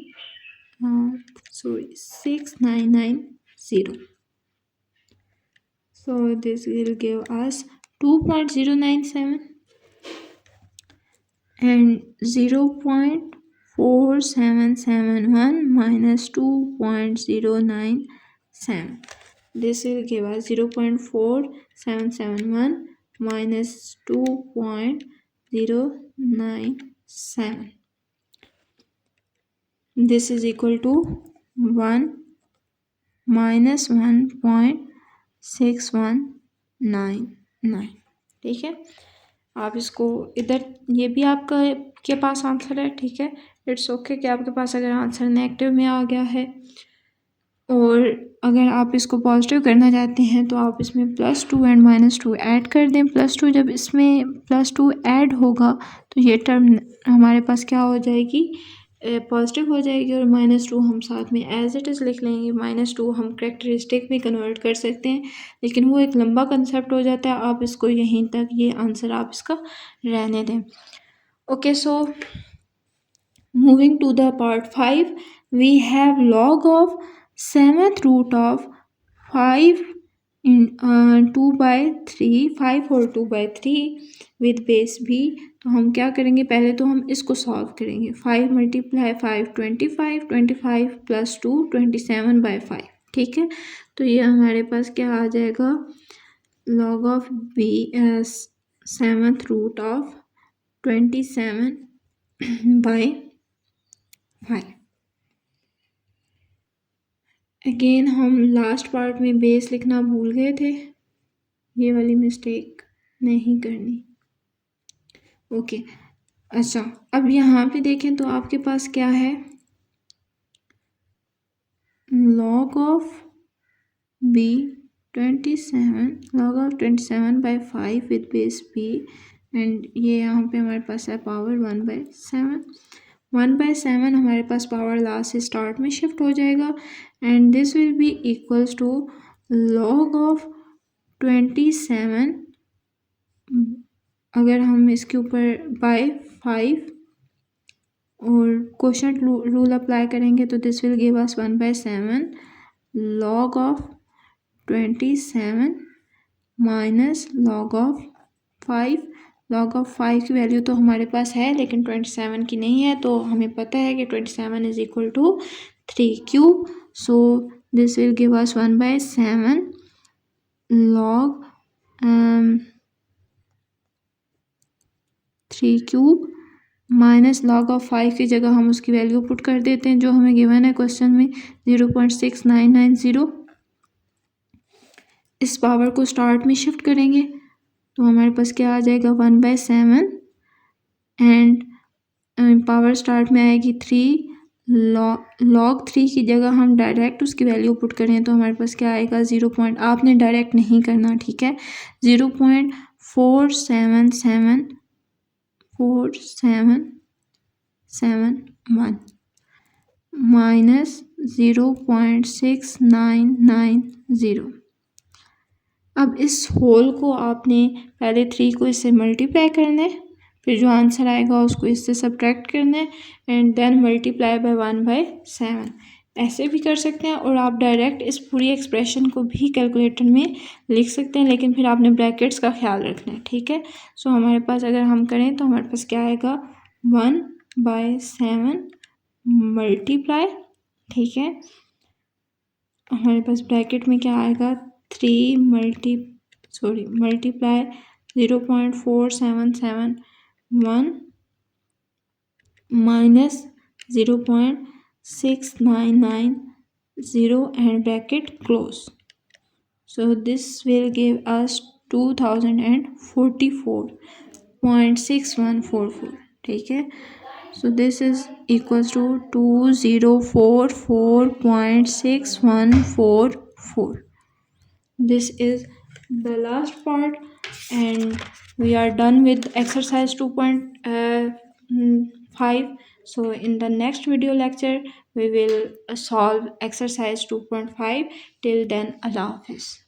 699 so this will give us 2.097 and 0.4771 minus 2.097. This will give us 0.4771 minus 2.097. This is equal to 1 minus 1.6199. ठीक है, आप इसको इधर, ये भी आपका के पास आंसर है। ठीक है, इट्स ओके कि आपके पास अगर आंसर नेगेटिव में आ गया है, और अगर आप इसको पॉजिटिव करना चाहते हैं तो आप इसमें +2 एंड -2 ऐड कर दें। +2 जब इसमें +2 ऐड होगा तो ये टर्म हमारे पास क्या हो जाएगी, पॉजिटिव हो जाएगी, और -2 हम साथ में एज इट इज़ लिख लेंगे। -2 हम करेक्टरिस्टिक में कन्वर्ट कर सकते हैं, लेकिन वो एक लंबा कंसेप्ट हो जाता है। आप इसको यहीं तक, ये आंसर आप इसका रहने दें। Okay, so moving to the part 5, we have log of 7th root of 5 in 2/3, 5 और 2/3 with base b। तो हम क्या करेंगे, पहले तो हम इसको सॉल्व करेंगे। 5 × 5 25, 25 + 2 27/5। ठीक है, तो ये हमारे पास क्या आ जाएगा, log of b 7th root of 27/5। Again हम लास्ट पार्ट में बेस लिखना भूल गए थे, ये वाली मिस्टेक नहीं करनी। ओके, अच्छा, अब यहाँ पे देखें तो आपके पास क्या है, log of b 27, log of 27/5 with base b, and ये यहाँ पे हमारे पास है पावर 1/7। 1/7 हमारे पास पावर लास्ट से स्टार्ट में शिफ्ट हो जाएगा, and this will be equals to log of 27, अगर हम इसके ऊपर बाय 5 और क्वोशंट रूल अप्लाई करेंगे तो this will give us 1/7 log of 27 minus log of 5। log of 5 की वैल्यू तो हमारे पास है, लेकिन 27 की नहीं है, तो हमें पता है कि 27 is equal to 3 so this will give us 1/7 log 3³ minus log of 5 की जगह हम उसकी वैल्यू पुट कर देते हैं जो हमें गिवन है क्वेश्चन में, 0.6990। इस पावर को स्टार्ट में शिफ्ट करेंगे तो हमारे पास क्या आ जाएगा, 1/7 एंड पावर स्टार्ट में आएगी 3। log 3 की जगह हम डायरेक्ट उसकी वैल्यू पुट करें तो हमारे पास क्या आएगा, 0. आपने डायरेक्ट नहीं करना, ठीक है, 0.4771 माइनस 0.6990। अब इस होल को आपने पहले 3 को इससे मल्टीप्लाई करना है, फिर जो आंसर आएगा उसको इससे सब्ट्रैक्ट करना है, एंड देन मल्टीप्लाई बाय 1/7। ऐसे भी कर सकते हैं, और आप डायरेक्ट इस पूरी एक्सप्रेशन को भी कैलकुलेटर में लिख सकते हैं, लेकिन फिर आपने ब्रैकेट्स का ख्याल रखना है। ठीक है, सो हमारे पास अगर हम करें तो हमारे पास क्या आएगा, 1/7 मल्टीप्लाई, ठीक है, हमारे पास ब्रैकेट में क्या आएगा, 3 multiply 0.4771 minus 0.6990 and bracket close. So this will give us 2044.6144. ठीक है, so this is equals to 2044.6144. This is the last part, and we are done with exercise 2.5. So in the next video lecture we will solve exercise 2.5. Till then, Allah Hafiz.